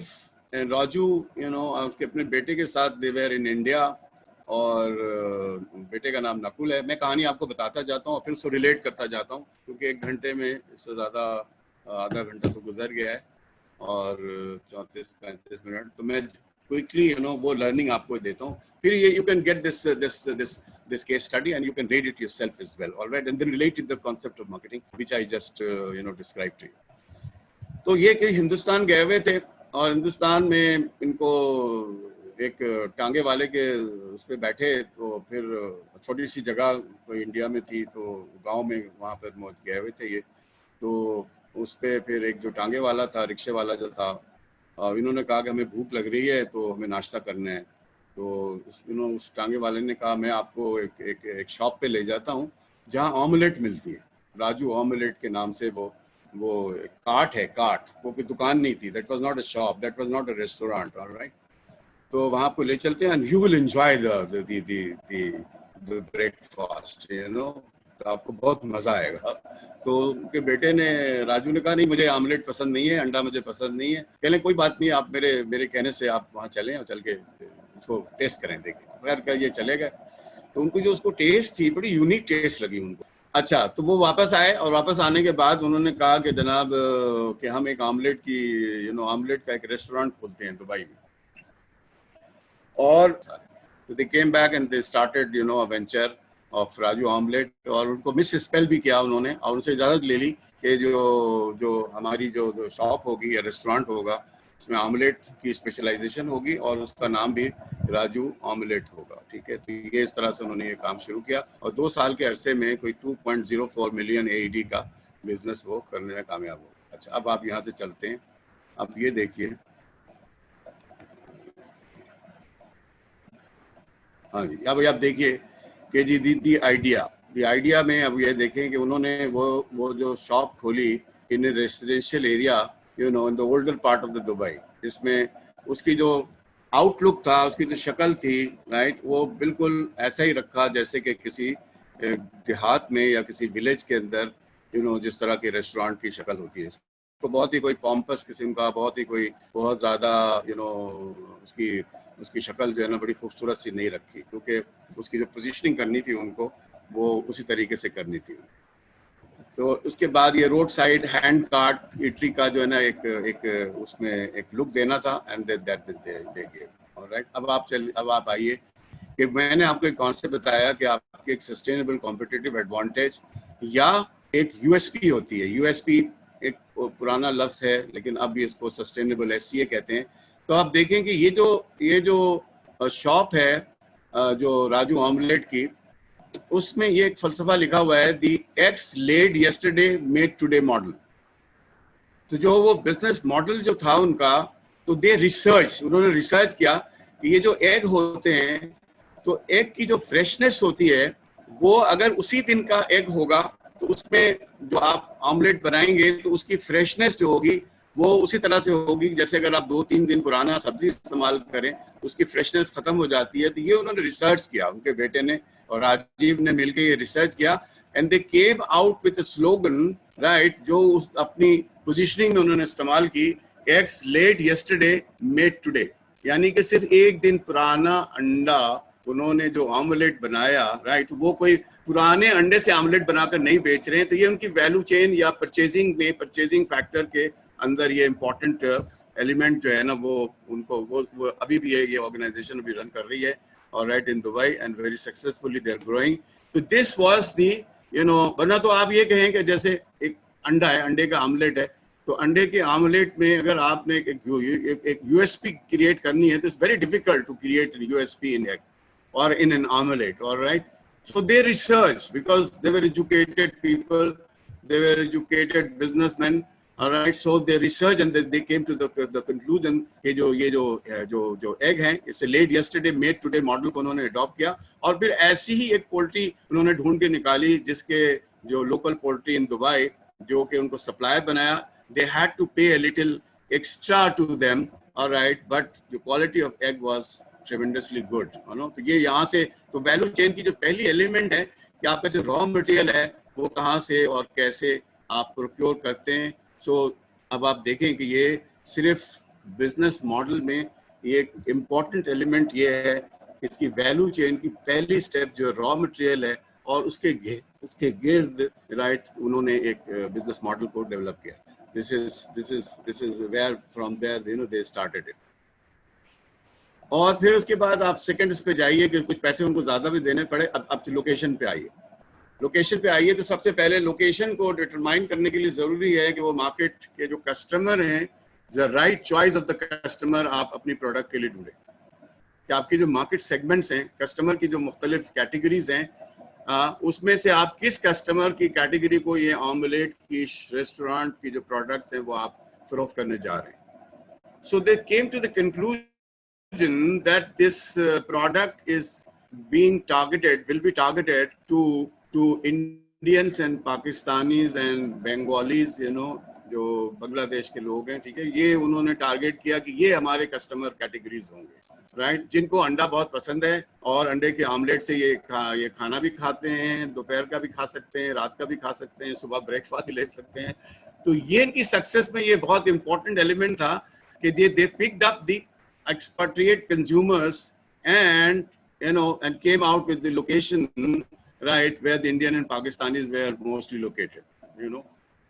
उसके अपने बेटे के साथ दे वेर इन इंडिया, और बेटे का नाम नकुल है। मैं कहानी आपको बताता जाता हूँ और फिर उसको रिलेट करता जाता हूँ, क्योंकि 1 घंटे में इससे ज़्यादा आधा घंटा तो गुजर गया है और 34-35 मिनट, तो मैं क्विकली वो लर्निंग आपको देता हूँ। फिर ये you can get this case study and you can read it yourself as well, all right, and then relate it the concept of marketing which I just described to you. तो ये कि हिंदुस्तान गए हुए थे, और हिंदुस्तान में इनको एक टांगे वाले के उस पर बैठे, तो फिर छोटी सी जगह कोई इंडिया में थी, तो गांव में वहाँ पर गए हुए थे ये, तो उस पर फिर एक जो टांगे वाला था, रिक्शे वाला जो था, इन्होंने कहा कि हमें भूख लग रही है तो हमें नाश्ता करना है। तो उस टांगे वाले ने कहा मैं आपको एक शॉप पे ले जाता हूँ जहाँ ऑमलेट मिलती है, राजू ऑमलेट के नाम से वो कार्ट है, कार्ट, वो कोई दुकान नहीं थी, that was not a shop, that was not a restaurant, alright. तो वहाँ आपको ले चलते हैं and you will enjoy the breakfast, तो आपको बहुत मजा आएगा। तो उनके बेटे ने, राजू ने कहा नहीं मुझे आमलेट पसंद नहीं है, अंडा मुझे पसंद नहीं है। कहने कोई बात नहीं, आप मेरे कहने से आप वहाँ चलें और चल के इसको टेस्ट करें, देखें। खैर कर ये चले गए, तो उनको जो उसको टेस्ट थी, बड़ी यूनिक टेस्ट लगी उनको। अच्छा, तो वो वापस आए, और वापस आने के बाद उन्होंने कहा कि जनाब कि हम एक आमलेट की आमलेट का एक रेस्टोरेंट खोलते हैं दुबई में। और they came back and they started a venture of Raju omelette, और उनको मिस स्पेल भी किया उन्होंने, और उनसे इजाज़त ले ली कि जो हमारी जो शॉप होगी या रेस्टोरेंट होगा, इसमें ऑमलेट की स्पेशलाइजेशन होगी और उसका नाम भी राजू ऑमलेट होगा, ठीक है। तो ये इस तरह से उन्होंने ये काम शुरू किया, और 2 साल के अरसे में कोई 2.04 मिलियन AED का बिजनेस वो करने में कामयाब हो। अच्छा, अब आप यहाँ से चलते हैं, अब ये देखिए, हाँ जी, अब आप देखिए कि जी दी आइडिया में अब ये देखें कि उन्होंने वो जो शॉप खोली in residential area in the older part of the Dubai, जिसमें उसकी जो आउटलुक था, उसकी जो शक्ल थी, राइट, वो बिल्कुल ऐसा ही रखा जैसे कि किसी देहात में या किसी विलेज के अंदर जिस तरह के रेस्टोरेंट की शक्ल होती है। तो बहुत ही कोई पॉम्पस किस्म का, बहुत ज़्यादा उसकी शक्ल जो है ना बड़ी खूबसूरत सी नहीं रखी, क्योंकि उसकी जो पोजीशनिंग करनी थी उनको, वो उसी तरीके से करनी थी। तो उसके बाद ये road side hand cart eatery का जो है ना एक उसमें एक लुक देना था, and that they give, alright. अब आप आइए कि मैंने आपको एक कॉन्सेप्ट बताया कि आपकी एक सस्टेनेबल कॉम्पिटिटिव एडवांटेज या एक यूएसपी होती है। यूएसपी एक पुराना लफ्ज़ है, लेकिन अब ये इसको सस्टेनेबल SCA कहते हैं। तो आप देखें कि ये जो शॉप है जो राजू ऑमलेट की, उसमें ये एक फलसफा लिखा हुआ है, the eggs laid yesterday made today model. तो जो वो बिजनेस मॉडल जो था उनका, तो उन्होंने रिसर्च किया कि ये जो एग होते हैं, तो एग की जो फ्रेशनेस होती है, वो अगर उसी दिन का एग होगा तो उसमें जो आप ऑमलेट बनाएंगे तो उसकी फ्रेशनेस जो होगी वो उसी तरह से होगी जैसे अगर आप 2-3 दिन पुराना सब्जी इस्तेमाल करें तो उसकी फ्रेशनेस खत्म हो जाती है। तो ये उन्होंने रिसर्च किया, उनके बेटे ने और राजीव ने मिलकर ये रिसर्च किया, and they came out with slogan, right, जो अपनी पोजीशनिंग में उन्होंने इस्तेमाल की, eggs laid yesterday made today, यानी कि सिर्फ एक दिन पुराना अंडा उन्होंने जो ऑमलेट बनाया, राइट, वो कोई पुराने अंडे से ऑमलेट बनाकर नहीं बेच रहे हैं। तो ये उनकी वैल्यू चेन या परचेजिंग फैक्टर के अंदर ये इम्पोर्टेंट एलिमेंट जो है ना, वो अभी भी ये ऑर्गेनाइजेशन अभी रन कर रही है, और right, in Dubai, and very successfully they are growing. तो दिस वाज दी वरना तो आप ये कहें कि जैसे एक अंडा है, अंडे का ऑमलेट है, तो अंडे के ऑमलेट में अगर आपने एक यूएसपी क्रिएट करनी है तो it's very difficult to create USP in egg or in an omelette, all right? So they researched, because they were educated people, they were educated businessmen, all right? So they researched and they came to the conclusion कि जो egg है, इसे laid yesterday made today model को उन्होंने अडॉप्ट किया, और फिर ऐसी ही एक पोल्ट्री उन्होंने ढूंढ के निकाली जिसके जो लोकल पोल्ट्री इन दुबई जो कि उनको सप्लायर बनाया, they had to pay a little extra to them, all right, but the quality of egg was tremendously good, you know. तो ये यहाँ से तो वैल्यू चेन की जो पहली एलिमेंट है कि आपका जो रॉ मटेरियल है वो कहाँ से और कैसे आप प्रोक्योर करते हैं. सो अब आप देखें कि ये सिर्फ बिजनेस मॉडल में ये एक इम्पॉर्टेंट एलिमेंट ये है, इसकी वैल्यू चेन की पहली स्टेप जो रॉ मटेरियल है और उसके गिर्द राइट उन्होंने एक बिजनेस मॉडल को डेवलप किया. This is where from there they started it. और फिर उसके बाद आप सेकंड पे जाइए कि कुछ पैसे उनको ज्यादा भी देने पड़े. अब लोकेशन पे आइए. लोकेशन पे आइए तो सबसे पहले लोकेशन को डिटरमाइन करने के लिए जरूरी है कि वो मार्केट के जो कस्टमर हैं, the right choice of the customer आप अपनी प्रोडक्ट के लिए ढूंढें. कि आपके जो मार्केट सेगमेंट्स हैं, कस्टमर की जो मुख्तलिफ कैटेगरीज हैं, उसमें से आप किस कस्टमर की कैटेगरी को ये ऑमलेट की रेस्टोरेंट की जो प्रोडक्ट्स हैं वो आप फरोख्त करने जा रहे हैं. So they came to the conclusion that this product is being targeted, will be targeted to Indians and Pakistanis and Bengalis, जो बांग्लादेश के लोग हैं, ठीक है. ये उन्होंने टारगेट किया कि ये हमारे कस्टमर कैटेगरीज होंगे, राइट. जिनको अंडा बहुत पसंद है और अंडे के ऑमलेट से ये खाना भी खाते हैं, दोपहर का भी खा सकते हैं, रात का भी खा सकते हैं, सुबह ब्रेकफास्ट ले सकते हैं. तो ये इनकी सक्सेस में ये बहुत इंपॉर्टेंट एलिमेंट था कि they picked up the expatriate consumers and came out with the location, right, where the Indian and Pakistanis were mostly located,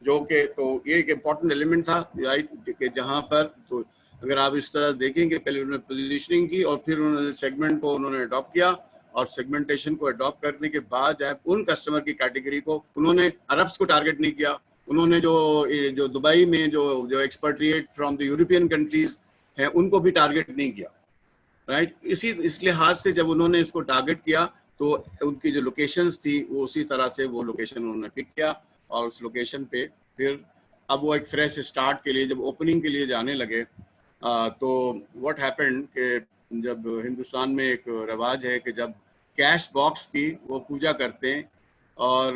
जो कि तो ये एक इम्पॉर्टेंट एलिमेंट था, राइट, कि जहाँ पर तो अगर आप इस तरह देखेंगे पहले उन्होंने पोजीशनिंग की और फिर उन्होंने सेगमेंट को उन्होंने अडॉप्ट किया और सेगमेंटेशन को अडॉप्ट करने के बाद उन कस्टमर की कैटेगरी को उन्होंने अरब्स को टारगेट नहीं किया. उन्होंने जो दुबई में जो एक्सपर्टिएट फ्रॉम द यूरोपियन कंट्रीज हैं उनको भी टारगेट नहीं किया, राइट. इस लिहाज से जब उन्होंने इसको टारगेट किया तो उनकी जो लोकेशंस थी वो उसी तरह से वो लोकेशन उन्होंने पिक किया और उस लोकेशन पे फिर अब वो एक फ्रेश स्टार्ट के लिए जब ओपनिंग के लिए जाने लगे तो व्हाट हैपेंड कि जब हिंदुस्तान में एक रिवाज है कि जब कैश बॉक्स की वो पूजा करते हैं और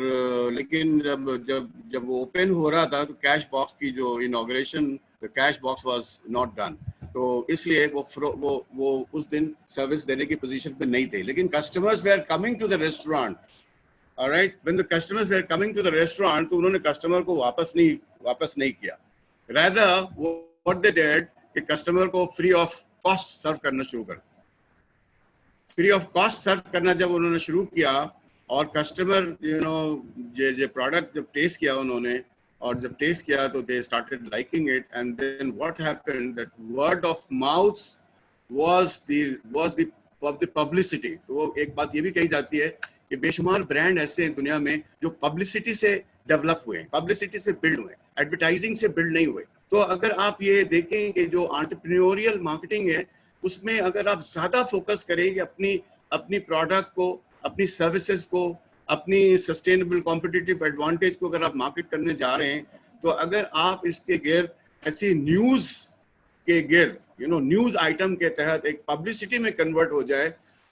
लेकिन जब वो ओपन हो रहा था तो कैश बॉक्स की जो inauguration, the cash box was not done. तो इसलिए वो उस दिन सर्विस देने की पोजीशन पे नहीं थे. लेकिन customers were coming to the restaurant, alright, when the customers were coming to the restaurant तो उन्होंने कस्टमर को वापस नहीं किया. रादर व्हाट दे डिड कि कस्टमर को फ्री ऑफ कॉस्ट सर्व करना शुरू कर. फ्री ऑफ कॉस्ट सर्व करना जब उन्होंने शुरू किया और कस्टमर जो प्रोडक्ट जब टेस्ट किया उन्होंने और जब टेस्ट किया तो they started liking it and then what happened that word of mouth was the publicity. तो एक बात ये भी कही जाती है कि बेशुमार ब्रांड ऐसे हैं दुनिया में जो पब्लिसिटी से डेवलप हुए, पब्लिसिटी से बिल्ड हुए, एडवर्टाइजिंग से बिल्ड नहीं हुए. तो अगर आप ये देखें कि जो एंटरप्रेन्योरियल मार्केटिंग है उसमें अगर आप ज़्यादा फोकस करेंगे अपनी प्रोडक्ट को, अपनी सर्विसेज को, अपनी सस्टेनेबल कॉम्पिटिटिव एडवांटेज को अगर आप मार्केट करने जा रहे हैं तो अगर आप इसके गिर्द ऐसी न्यूज़ के गिर्द न्यूज़ आइटम के तहत एक पब्लिसिटी में कन्वर्ट हो जाए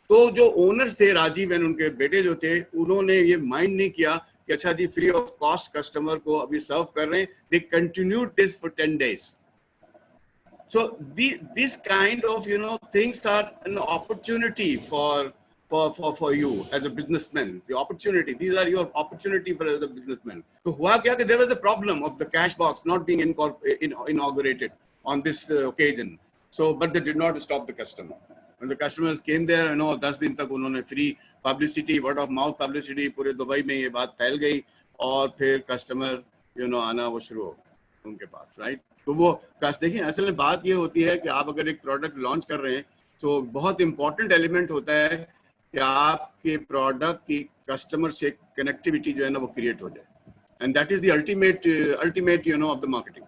तो जो ओनर्स थे राजीव एंड उनके बेटे जो थे उन्होंने ये माइंड नहीं किया कि अच्छा जी फ्री ऑफ कॉस्ट कस्टमर को अभी सर्व कर रहे हैं. They continued this for 10 days. So this kind of things are an opportunity for you as a businessman. The opportunity, these are your opportunity for as a businessman. So हुआ क्या कि there was a problem of the cash box not being inaugurated on this occasion. So but they did not stop the customer. When the customers came there, 10 दिन तक उन्होंने free publicity, word of mouth publicity पूरे दुबई में ये बात फैल गई और फिर कस्टमर आना वो शुरू हो उनके पास, राइट. तो वो देखिए असल में बात ये होती है कि आप अगर एक प्रोडक्ट लॉन्च कर रहे हैं तो बहुत इंपॉर्टेंट एलिमेंट होता है कि आपके प्रोडक्ट की कस्टमर से कनेक्टिविटी जो है ना वो क्रिएट हो जाए. And that is the ultimate of the marketing,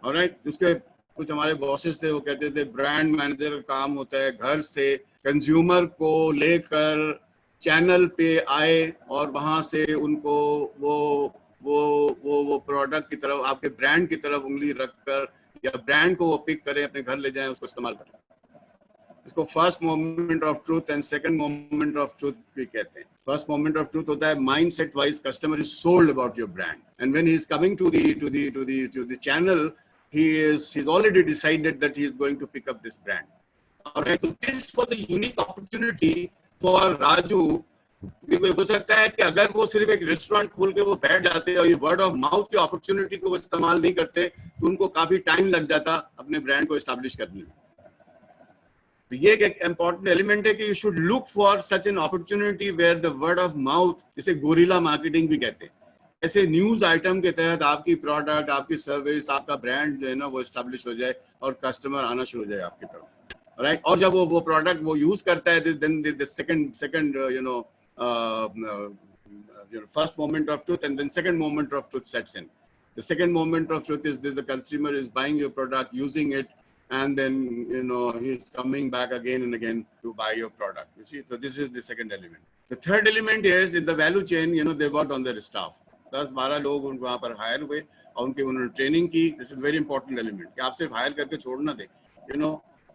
alright. उसके कुछ हमारे बॉसेस थे वो कहते थे ब्रांड मैनेजर का काम होता है घर से कंज्यूमर को लेकर चैनल पे आए और वहां से उनको वो प्रोडक्ट की तरफ, आपके ब्रांड की तरफ उंगली रखकर या ब्रांड को वो पिक करें, अपने घर ले जाएं, उसको इस्तेमाल करें. इसको first moment of truth and second moment of truth भी कहते हैं। फर्स्ट मोमेंट ऑफ ट्रूथ होता है mindset wise customer is sold about your brand, and when he is coming to the channel, he's already decided that he is going to pick up this brand. Alright, so this was a unique opportunity for Raju. हो सकता है कि अगर वो सिर्फ एक रेस्टोरेंट खोल के वो बैठ जाते और ये वर्ड ऑफ माउथ की अपॉर्चुनिटी को वो इस्तेमाल नहीं करते तो उनको काफी टाइम लग जाता अपने ब्रांड को एस्टैब्लिश करने में। तो ये एक इम्पॉर्टेंट एलिमेंट है कि you should look for such an opportunity where the word of mouth, जिसे गोरिल्ला मार्केटिंग भी कहते हैं, ऐसे न्यूज आइटम के तहत आपकी प्रोडक्ट, आपकी सर्विस, आपका ब्रांड जो है ना वो एस्टैब्लिश हो जाए और कस्टमर आना शुरू हो जाए आपकी तरफ, राइट। और जब वो प्रोडक्ट वो यूज करता है, then the second first moment of truth and then second moment of truth sets in. The second moment of truth is that the consumer is buying your product, using it, and then he's coming back again and again to buy your product. You see, so this is the second element. The third element is in the value chain, they worked on their staff. 10-12 लोग उनको वहाँ पर हायर हुए और उन्होंने ट्रेनिंग की। This is very important element कि आप सिर्फ हायर करके छोड़ ना दें,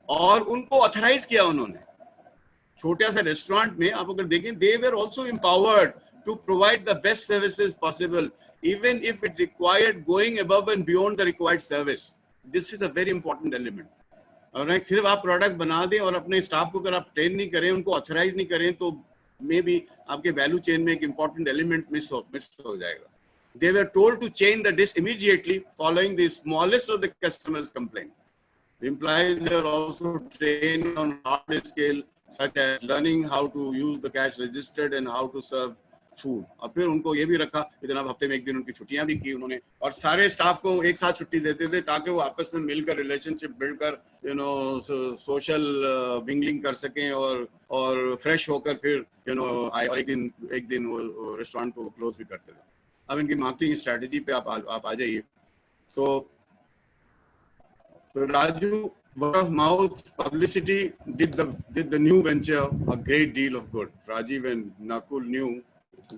और उनको ऑथराइज किया उन्होंने। छोटा सा रेस्टोरेंट में आप अगर देखें, they were also empowered to provide the best services possible, even if it required going above and beyond the required service. This is a very important element. और सिर्फ आप प्रोडक्ट बना दें और अपने स्टाफ को अगर आप ट्रेन नहीं करें, उनको ऑथराइज नहीं करें, तो मे बी आपके वैल्यू चेन में एक इंपॉर्टेंट एलिमेंट मिस हो जाएगा। They were told to change the dish immediately following the smallest of the customers' complaint. The employees were also trained on hard skill such as learning how to use the cash registered and how to serve food. और फिर उनको ये भी रखा कि जनाब हफ्ते में एक दिन उनकी छुट्टियां भी की उन्होंने, और सारे स्टाफ को एक साथ छुट्टी देते थे ताकि वो आपस में मिलकर रिलेशनशिप बिल्ड कर सोशल मिंगलिंग कर सकें और फ्रेश होकर फिर एक दिन वो रेस्टोरेंट को क्लोज भी करते थे। अब इनकी मार्केटिंग स्ट्रेटजी पे आप आ जाइए। तो Raju, word of mouth publicity did the new venture a great deal of good. Rajiv and Nakul knew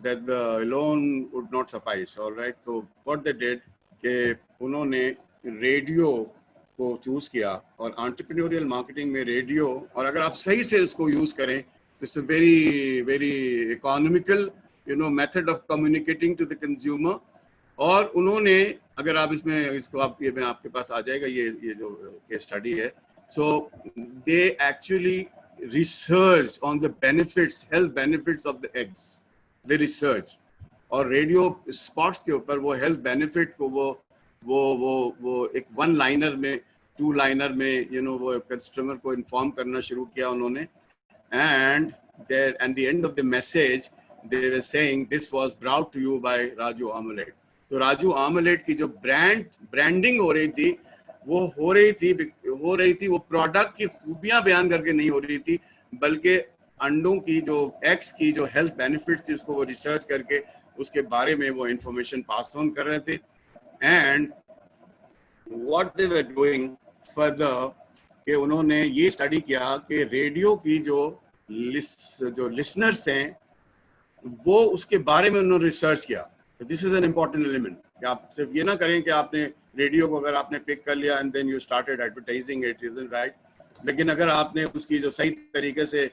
that the alone would not suffice. All right, so what they did कि उन्होंने रेडियो को चूज किया, और एंटरप्रेन्योरियल मार्केटिंग में रेडियो, और अगर आप सही से इसको यूज करें, it's a very very economical method of communicating to the consumer. और उन्होंने, अगर आप इसको मैं आपके पास आ जाएगा ये जो केस स्टडी है, so they actually researched on the benefits, health benefits of the eggs. They researched, और रेडियो स्पॉट्स के ऊपर वो हेल्थ बेनिफिट को वो एक 1 लाइनर में 2 लाइनर में वो कस्टमर को इन्फॉर्म करना शुरू किया उन्होंने। and at the end of the message they were saying this was brought to you by Raju Omelette. तो राजू ऑमलेट की जो ब्रांडिंग हो रही थी वो प्रोडक्ट की खूबियां बयान करके नहीं हो रही थी, बल्कि अंडों की जो एग्स की जो हेल्थ बेनिफिट्स थी उसको वो रिसर्च करके उसके बारे में वो इंफॉर्मेशन पास ऑन कर रहे थे। And what they were doing further कि उन्होंने ये स्टडी किया कि रेडियो की जो लिसनर्स हैं वो उसके बारे में उन्होंने रिसर्च किया। This is an important element कि आप सिर्फ ये ना करें कि आपने रेडियो को अगर आपने पिक कर लिया and then you started advertising it, isn't right. लेकिन अगर आपने उसकी जो सही तरीके से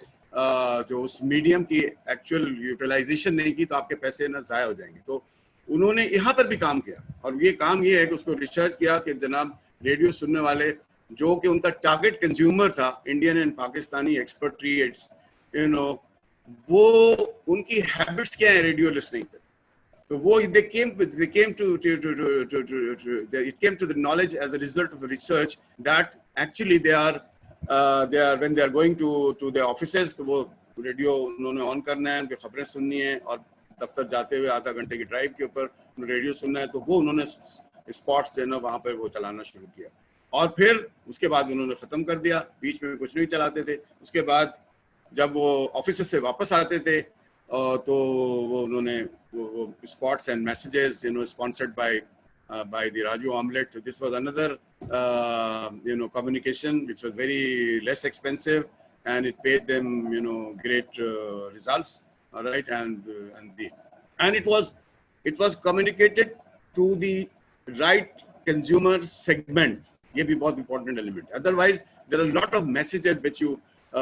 जो उस मीडियम की एक्चुअल यूटिलाइजेशन नहीं की तो आपके पैसे ना ज़ाया हो जाएंगे। तो उन्होंने यहाँ पर भी काम किया, और ये काम ये है कि उसको रिसर्च किया कि जनाब रेडियो सुनने वाले जो कि उनका टारगेट कंज्यूमर था, इंडियन एंड पाकिस्तानी एक्सपेट्रिएट्स, वो उनकी हैबिट्स क्या है रेडियो लिसनिंग पे। तो वो it came to the knowledge as a result of research that actually they are when they are going to their offices, तो वो रेडियो उन्होंने ऑन करना है, उनकी खबरें सुननी है, और दफ्तर जाते हुए आधा घंटे की ड्राइव के ऊपर रेडियो सुनना है, तो वो उन्होंने स्पॉट्स जो है ना वहाँ पर वो चलाना शुरू किया। और फिर उसके बाद उन्होंने ख़त्म कर दिया, बीच में कुछ नहीं चलाते थे। उसके बाद जब वो ऑफिस से वापस आते थे तो वो उन्होंने वो spots and messages sponsored by the Raju Omelette. This was another communication which was very less expensive, and it paid them great results. All right, and it was communicated to the right consumer segment. ये भी बहुत important element. Otherwise, there are a lot of messages which you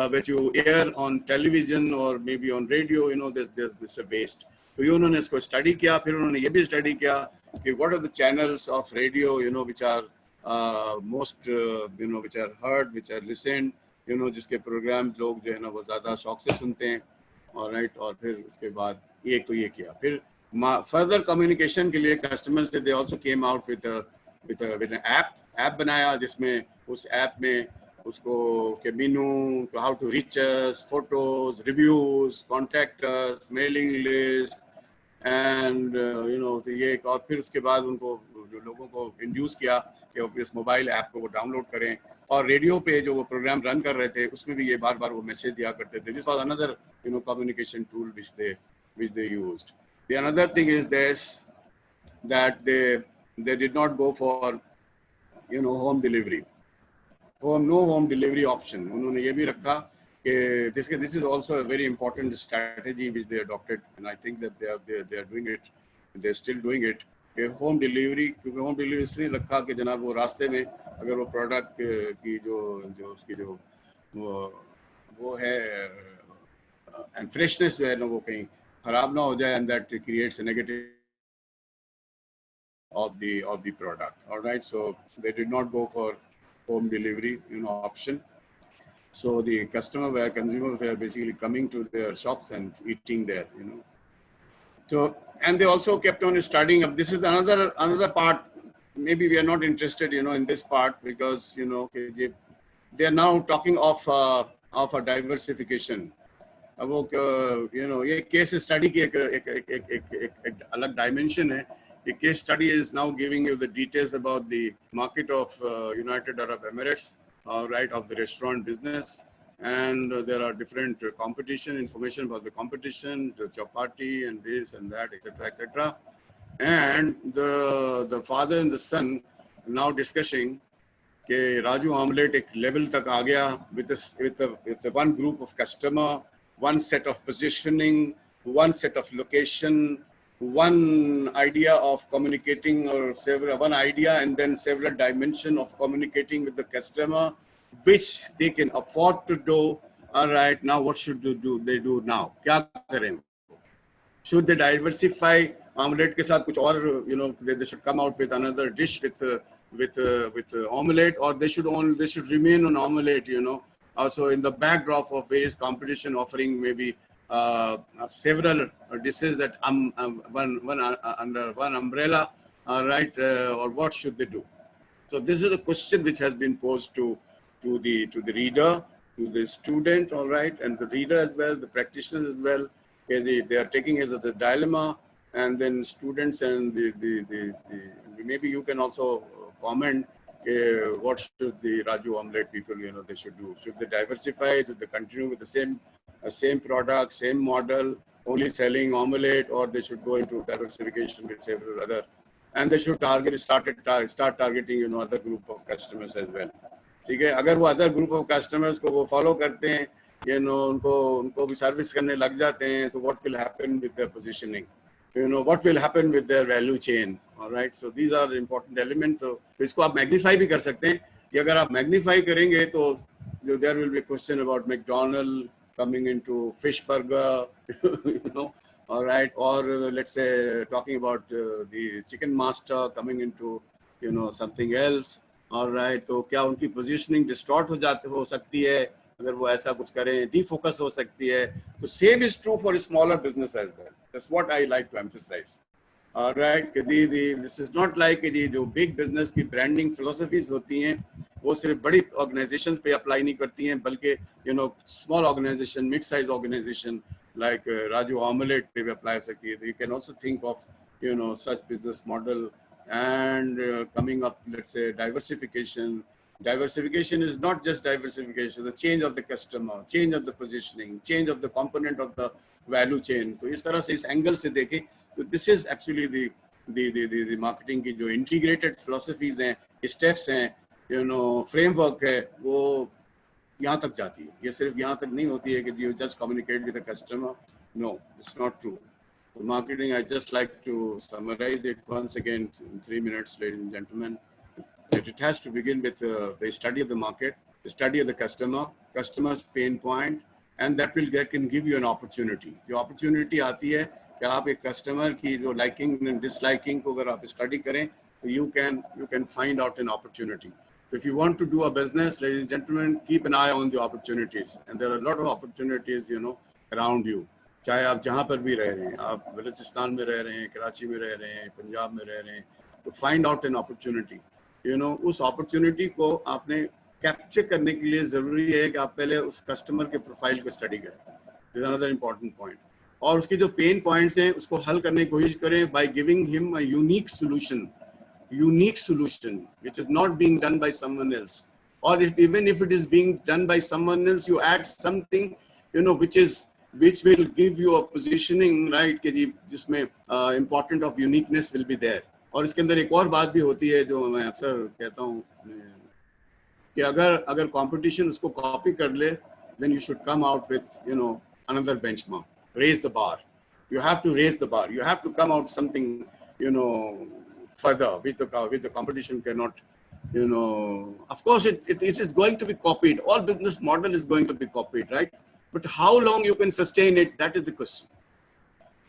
which you air on television or maybe on radio, there's this a waste. तो ये उन्होंने इसको स्टडी किया, फिर उन्होंने ये भी स्टडी किया कि what are the channels of radio, which are most, which are heard, which are listened, जिसके प्रोग्राम लोग जो है ना वो ज़्यादा शौक से सुनते हैं, ऑलराइट. और फिर उसके बाद एक तो ये किया, फिर फर्दर कम्युनिकेशन के लिए कस्टमर्स से they also came out with an app बनाया, जिसमें उस ऐप में उसको के menu, how to reach us, photos, reviews, contact us, mailing list and तो ये. और फिर उसके बाद उनको जो लोगों को इंड्यूस किया कि वो इस मोबाइल ऐप को वो डाउनलोड करें, और रेडियो पे जो वो प्रोग्राम रन कर रहे थे उसमें भी ये बार बार वो मैसेज दिया करते थे. This was another communication tool which they used. The another thing is this, that they did not go for home delivery, no home delivery option. उन्होंने ये भी रखा कि this is also a very important strategy which they adopted, and I think that they are doing it, they're still doing it. Home delivery, क्योंकि होम डिलीवरी इसलिए रखा कि जनाब वो रास्ते में अगर वो प्रोडक्ट की जो उसकी जो वो है एंड फ्रेशनेस जो है ना वो कहीं खराब ना हो जाए, and that creates a negative of the product. All right, so they did not go for home delivery option. So the consumers were basically coming to their shops and eating there. So, and they also kept on studying up. This is another part. Maybe we are not interested, in this part, because they are now talking of a diversification. अब वो ये केस स्टडी की एक अलग डायमेंशन है. The case study is now giving you the details about the market of United Arab Emirates, right, of the restaurant business, and there are different competition information about the competition, the chapati and this and that, etc., etc. And the father and the son now discussing कि Raju Omelette एक level तक आ गया with the one group of customer, one set of positioning, one set of location, one idea of communicating, or one idea and then several dimensions of communicating with the customer, which they can afford to do. All right, now what should they do now? क्या करें? Should they diversify omelette के साथ कुछ और, they should come out with another dish with omelette, or they should remain on omelette, also in the backdrop of various competition offering maybe several dishes that under one umbrella, right? Or what should they do? So this is a question which has been posed to the reader, to the student, all right, and the reader as well, the practitioners as well. They are taking it as a dilemma, and then students and the maybe you can also comment what should the Raju Omelette people they should do. Should they diversify? Should they continue with the same product, same model, only selling omelette, or they should go into diversification with several other, and they should start targeting other group of customers as well. ठीक है, अगर वो अदर ग्रुप ऑफ कस्टमर्स को वो फॉलो करते हैं, उनको भी सर्विस करने लग जाते हैं, तो what will happen with their positioning, what will happen with their value chain. Alright, so these are important element. तो इसको आप मैग्नीफाई भी कर सकते हैं कि अगर आप मैग्नीफाई करेंगे तो there will be question about McDonald coming into fish burger, all right, or let's say talking about the chicken master coming into something else, all right. तो क्या उनकी positioning distort हो सकती है अगर वो ऐसा कुछ करें, defocus हो सकती है. तो same is true for smaller business as well. That's what I like to emphasize. All right, this is not like the जो big business की branding philosophies होती हैं वो सिर्फ बड़ी organizations पे apply नहीं करती हैं, बल्कि small organization, mid-sized organization like Raju Omelette पे भी apply हो सकती है. So you can also think of such business model, and coming up, let's say, diversification. Diversification is not just diversification, the change of the customer, change of the positioning, change of the component of the value chain. तो इस तरह से इस एंगल से देखें तो this is actually the marketing की जो integrated philosophies हैं, steps हैं, framework है, वो यहाँ तक जाती है. ये सिर्फ यहाँ तक नहीं होती है कि you just communicate with the customer. No, it's not true. So marketing, I just like to summarize it once again in 3 minutes, ladies and gentlemen. That it has to begin with the study of the market. study of the customer's pain point, and that can give you an opportunity. जो opportunity आती है कि आप एक customer की जो liking and disliking को अगर आप study करें, तो you can find out an opportunity. So if you want to do a business, ladies and gentlemen, keep an eye on the opportunities, and there are a lot of opportunities, you know, around you. चाहे आप जहाँ पर भी रह रहे हैं, आप बलूचिस्तान में रह रहे हैं, कराची में रह रहे हैं, पंजाब में रह रहे हैं, तो find out an opportunity. You know, उस opportunity को आपने कैप्चर करने के लिए जरूरी है कि आप पहले उस कस्टमर के प्रोफाइल को स्टडी करें. This is another important point. और उसके जो पेन पॉइंट्स हैं उसको हल करने की कोशिश करें by giving him a unique solution which is not being done by someone else, or even if it is being done by someone else, you add something, you know, which will give you a positioning, right, कि जी जिसमें important of uniqueness will be there. और इसके अंदर एक और बात भी होती है जो मैं अक्सर कहता हूँ कि अगर कंपटीशन उसको कॉपी कर ले, then you should come out with, you know, another benchmark. Raise the bar. You have to raise the bar. You have to come out something, you know, further with the competition cannot, you know. Of course, it is going to be copied. All business model is going to be copied, right? But how long you can sustain it? That is the question.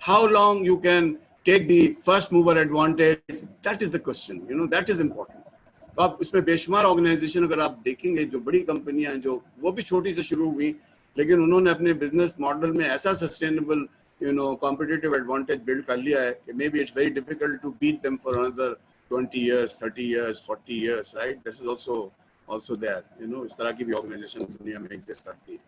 How long you can take the first mover advantage? That is the question. You know, that is important. तो आप इसमें बेशुमार ऑर्गेनाइजेशन अगर आप देखेंगे, जो बड़ी कंपनियां हैं, जो वो भी छोटी से शुरू हुई, लेकिन उन्होंने अपने बिजनेस मॉडल में ऐसा sustainable, you know, competitive advantage build कर लिया है कि maybe it's very difficult to beat them for another 20 years, 30 years, 40 years, right? This is also there, you know. इस तरह की भी ऑर्गेनाइजेशन दुनिया में एग्जिस्ट करती है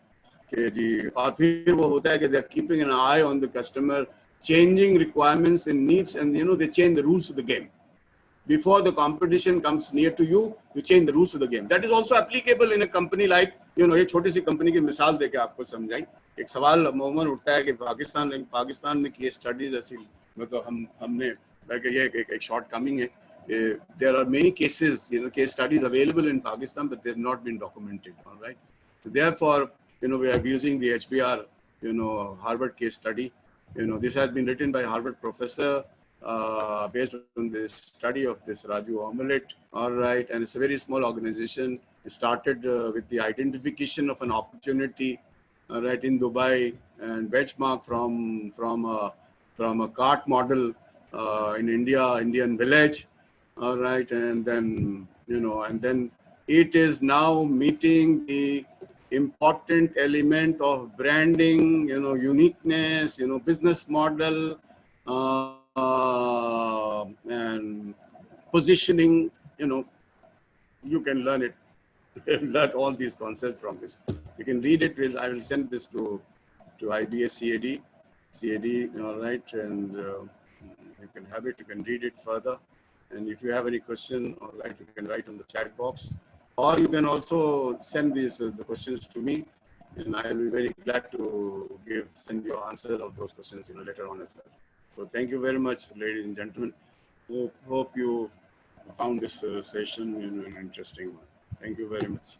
कि जी, और फिर वो होता है कि they are keeping an eye on the customer, changing requirements and needs, and you know, they change the rules of the game. Before the competition comes near to you, you change the rules of the game. That is also applicable in a company like, you know, एक छोटी सी कंपनी की मिसाल देके आपको समझाई. एक सवाल अमूमन उठता है कि पाकिस्तान में की स्टडीज ऐसी, मतलब हमने ये एक शॉर्ट कमिंग है कि there are many cases, you know, case studies available in Pakistan, but they have not been documented. All right. So therefore, you know, we are using the HBR, you know, Harvard case study. You know, this has been written by a Harvard professor. Based on the study of this Raju Omelette, all right, and it's a very small organization. It started with the identification of an opportunity, all right, in Dubai, and benchmark from a cart model in Indian village, all right, and then, you know, and then it is now meeting the important element of branding, you know, uniqueness, you know, business model. And positioning, you know, you can learn it, learn all these concepts from this. You can read it. I will send this to IBS CAD, all right, and you can have it. You can read it further, and if you have any question, all right, you can write on the chat box, or you can also send these the questions to me, and I will be very glad to send you answers of those questions, you know, later on as well. So thank you very much, ladies and gentlemen. Hope you found this session, you know, an interesting one. Thank you very much.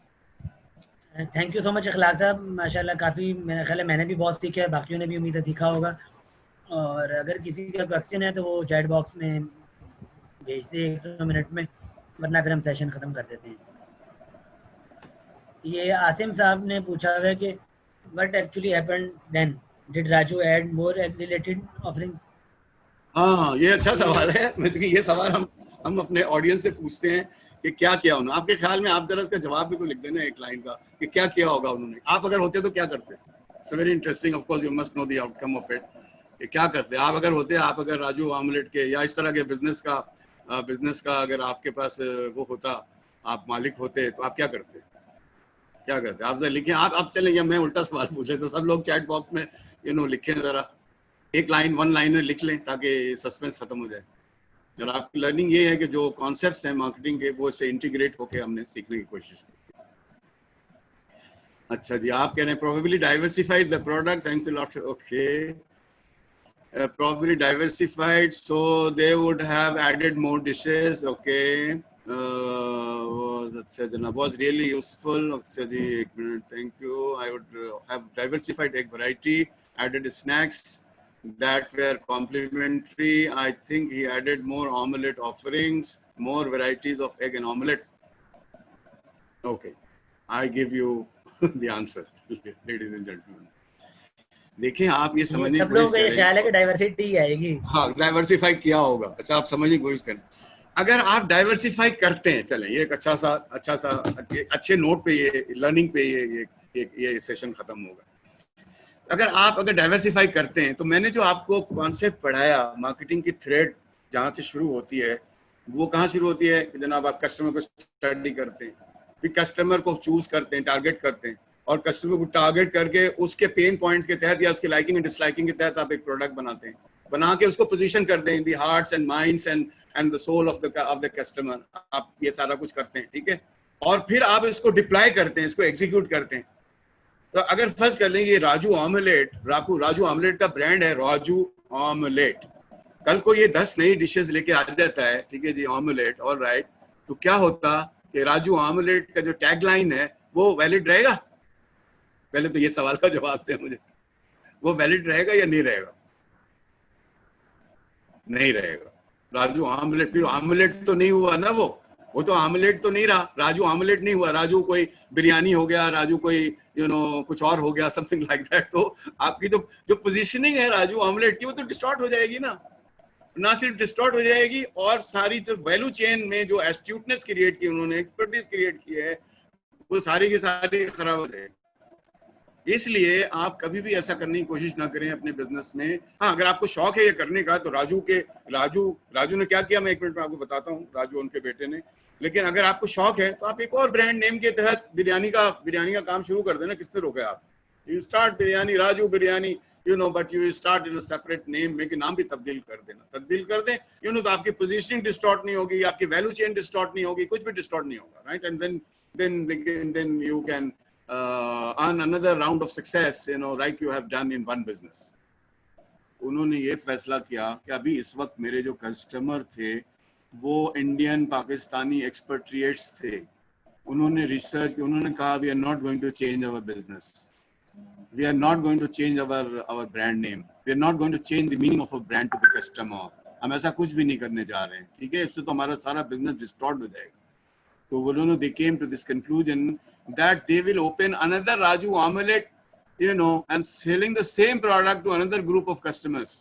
Thank you so much Akhlaq साहब. माशाल्लाह काफ़ी, मेरा ख्याल है मैंने भी बहुत सीखा है, बाकियों ने भी उम्मीद से सीखा होगा. और अगर किसी का क्वेश्चन है तो वो चैट बॉक्स में भेज दे 1-2 मिनट में, वरना फिर हम सेशन ख़त्म कर देते हैं. ये आसिम साहब ने पूछा है कि what actually happened then, did Raju add more related offerings? हाँ, ये अच्छा सवाल है. मतलब ये सवाल हम अपने ऑडियंस से पूछते हैं कि क्या किया उन्होंने. आपके ख्याल में आप जरा इसका जवाब भी तो लिख देना एक लाइन का कि क्या किया होगा उन्होंने. आप अगर होते तो क्या करते? It's very interesting. Of course you must know the outcome of it कि क्या करते. आप अगर होते, आप अगर राजू ऑमलेट के या इस तरह के बिजनेस का अगर आपके पास वो होता, आप मालिक होते, तो आप क्या करते? आप जरा लिखें. आप चलेंगे, मैं उल्टा सवाल पूछे तो सब लोग चैट बॉक्स में, यू नो, लिखें जरा एक लाइन, 1 लाइन में लिख लें ताकि सस्पेंस खत्म हो जाए. और आपकी लर्निंग ये है कि जो कॉन्सेप्ट्स हैं मार्केटिंग के, वो इससे इंटीग्रेट होके हमने सीखने की कोशिश की. अच्छा जी, आप कह रहे हैं probably diversified the product. Thanks a lot. Okay, probably diversified, so they would have added more dishes. Okay, was really useful. Thank you. I would have diversified egg variety, added snacks that were complementary. I think he added more omelette offerings, more varieties of egg and omelette. Okay, I give you the answer ladies and gentleman. देखें आप ये समझने की सब लोगों कोशिश का ये ख्याल है कि करें। डाइवर्सिटी आएगी। हाँ, डाइवर्सिफाई किया होगा। अच्छा, आप समझने की कोशिश करें, अगर आप डाइवर्सिफाई करते हैं, चलें ये एक अच्छा सा अच्छे नोट पे ये लर्निंग पे ये सेशन खत्म होगा। अगर डाइवर्सिफाई करते हैं, तो मैंने जो आपको कॉन्सेप्ट पढ़ाया, मार्केटिंग की थ्रेड जहाँ से शुरू होती है, वो कहाँ शुरू होती है? जनाब, आप कस्टमर को स्टडी करते हैं, फिर कस्टमर को चूज करते हैं, टारगेट करते हैं, और कस्टमर को टारगेट करके उसके पेन पॉइंट्स के तहत या उसके लाइकिंग एंड डिसलाइकिंग के तहत आप एक प्रोडक्ट बनाते हैं, बना के उसको पोजीशन करते हैं in the hearts and minds and the soul of the customer. आप ये सारा कुछ करते हैं, ठीक है, और फिर आप इसको डिप्लॉय करते हैं, इसको एग्जीक्यूट करते हैं। तो अगर फर्स्ट कर लेंगे राजू ऑमलेट, राजू ऑमलेट का ब्रांड है राजू ऑमलेट, कल को ये 10 नई डिशेस लेके आ जाता है, ठीक है जी, ऑमलेट, ऑल राइट, तो क्या होता कि राजू ऑमलेट का जो टैगलाइन है वो वैलिड रहेगा? पहले तो ये सवाल का जवाब दें मुझे, वो वैलिड रहेगा या नहीं रहेगा? नहीं रहेगा। राजू ऑमलेट, फिर ऑमलेट तो नहीं हुआ ना, वो तो ऑमलेट तो नहीं रहा, राजू ऑमलेट नहीं हुआ, राजू कोई बिरयानी हो गया, राजू कोई कुछ और हो गया, समथिंग लाइक दैट। तो आपकी तो जो पोजीशनिंग है राजू ऑमलेट की, वो तो डिस्टॉर्ट हो जाएगी ना सिर्फ डिस्टॉर्ट हो जाएगी, और सारी जो वैल्यू चेन में जो एस्ट्यूटनेस क्रिएट की उन्होंने, एक्सपर्टीज क्रिएट की है, वो सारी की सारी खराब हो जाएगी। इसलिए आप कभी भी ऐसा करने की कोशिश ना करें अपने बिजनेस में। हाँ, अगर आपको शौक है ये करने का, तो राजू ने क्या किया, मैं 1 मिनट में आपको बताता हूँ, राजू उनके बेटे ने। लेकिन अगर आपको शौक है तो आप एक और ब्रांड नेम के तहत बिरयानी का काम शुरू कर देना। किसने रोका आप? You start biryani, Raju biryani, but you start in a separate name में, कि नाम भी तब्दील कर दें, तो आपकी पोजीशनिंग डिस्टॉर्ट नहीं होगी, आपकी वैल्यू चेन डिस्टॉर्ट नहीं होगी, कुछ भी डिस्टॉर्ट नहीं होगा, right? And then you can earn another round of success, like you have done in one business. उन्होंने ये फैसला किया कि अभी इस वक्त मेरे जो कस्टमर थे वो इंडियन पाकिस्तानी एक्सपेट्रिएट्स थे। उन्होंने रिसर्च की, उन्होंने कहा we are not going to change our business, we are not going to change our brand name, we are not going to change the meaning of a brand to the customer. हम ऐसा कुछ भी नहीं करने जा रहे हैं, ठीक है, इससे तो हमारा सारा बिजनेस डिस्टॉर्ट हो जाएगा। तो वो दोनों they came to this conclusion that they will open another Raju omelette, and selling the same product to another group of customers,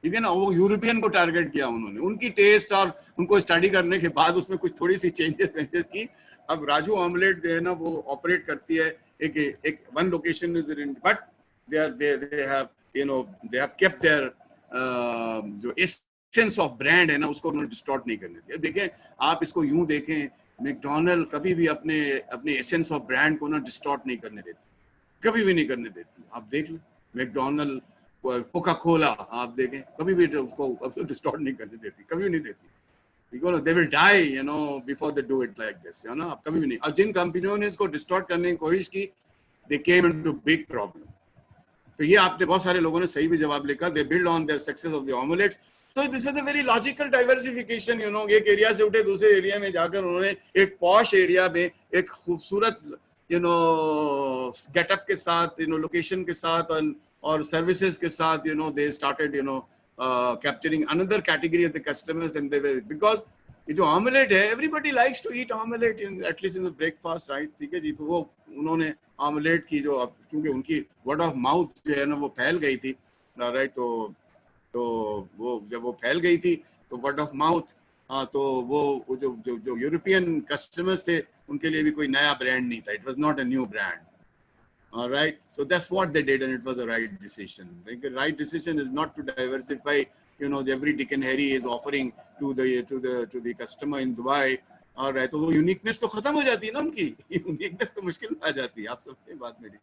ठीक है ना। वो यूरोपियन को टारगेट किया उन्होंने, उनकी टेस्ट और उनको स्टडी करने के बाद उसमें कुछ थोड़ी सी चेंजेस की। अब राजू ऑमलेट जो है ना, वो ऑपरेट करती है एक one location is in, but they have kept their जो एसेंस ऑफ ब्रांड है ना, उसको उन्होंने डिस्टॉर्ट नहीं करने दिया। देखें, आप इसको यूं देखें, मैकडॉनल्ड कभी भी अपने एसेंस ऑफ ब्रांड को ना डिस्टॉर्ट नहीं करने देती, कभी भी नहीं करने देती। आप देख लो मैकडॉनल्ड, कोका कोला, आप देखें, कभी भी उसको डिस्टॉर्ट नहीं करने देती, कभी नहीं देती। They will die before they do it like this, आप कभी भी नहीं। और जिन कंपनियों ने इसको डिस्टॉर्ट करने की कोशिश की, दे केम इनटू बिग प्रॉब्लम। तो ये आपने बहुत सारे लोगों ने सही भी जवाब लिखा, they build on their success of the omelettes. तो this is a very logical diversification, एक एरिया से उठे दूसरे एरिया में जाकर उन्होंने एक पॉश एरिया में एक खूबसूरत गेटअप के साथ, लोकेशन के साथ और सर्विसेज के साथ, they started capturing another category of the customers, and they because ये जो ऑमलेट है, everybody likes to eat omelette at least in the breakfast, right, ठीक है जी। तो वो उन्होंने ऑमलेट की जो, क्योंकि उनकी वर्ड ऑफ माउथ जो है ना वो फैल गई थी, राइट, तो वो जब वो फैल गई थी तो वर्ड ऑफ माउथ, हाँ, तो वो जो यूरोपियन कस्टमर्स थे उनके लिए भी कोई नया ब्रांड नहीं था, it was not a new brand, alright. So that's what they did and it was the right decision. The right decision is not to diversify, every Dick and Harry is offering to the customer in Dubai, alright. तो वो यूनिकनेस तो खत्म हो जाती है ना, उनकी यूनिकनेस तो मुश्किल में आ जाती है। आप सबकी बात मेरी,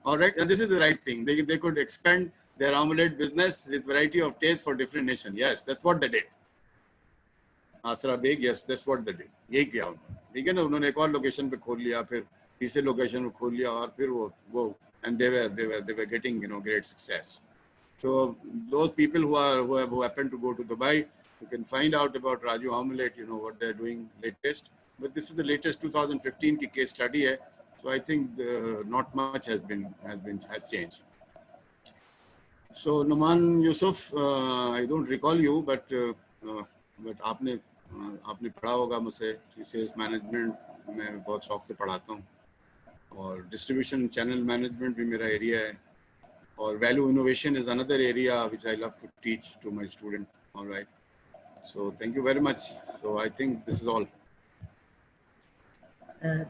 alright, and this is the right thing, they could expand their omelette business with variety of tastes for different nation. Yes, that's what they did. आसरा bag, yes, that's what they did, यही किया उन्होंने, ठीक है ना। उन्होंने एक और लोकेशन पे खोल लिया, फिर तीसरे लोकेशन पे खोल लिया, और फिर वो and they were getting great success. So those people who happen to go to Dubai, you can find out about Raju Omelette, what they're doing latest. But this is the latest 2015 की case study है. So I think not much has changed. So Numan Yusuf, I don't recall you, but आपने पढ़ा होगा मुझसे, सेल्स मैनेजमेंट में बहुत शौक से पढ़ाता हूँ। और डिस्ट्रीब्यूशन चैनल मैनेजमेंट भी मेरा एरिया है, और value innovation is another area which I love to teach to my student. Alright, so thank you very much. So I think this is all.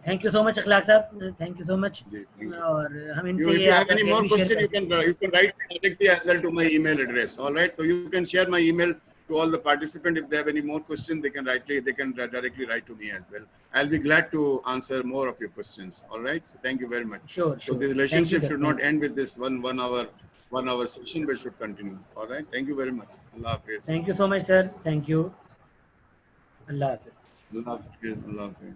Thank you so much Akhlaq sahab, thank you so much. और हम You, इनसे if ये you have आपका any case more भी share question, you करते can write directly as well to my email address. All right, so you can share my email to all the participants. If they have any more questions, they can directly write to me as well. I'll be glad to answer more of your questions. All right, so thank you very much. Sure, So sure. the Thank you, relationship sir. should not end with this one hour session, but should continue. All right, thank you very much. Allah Hafiz. Thank you so much, sir. Thank you. Allah Hafiz. Allah Hafiz. Allah Hafiz.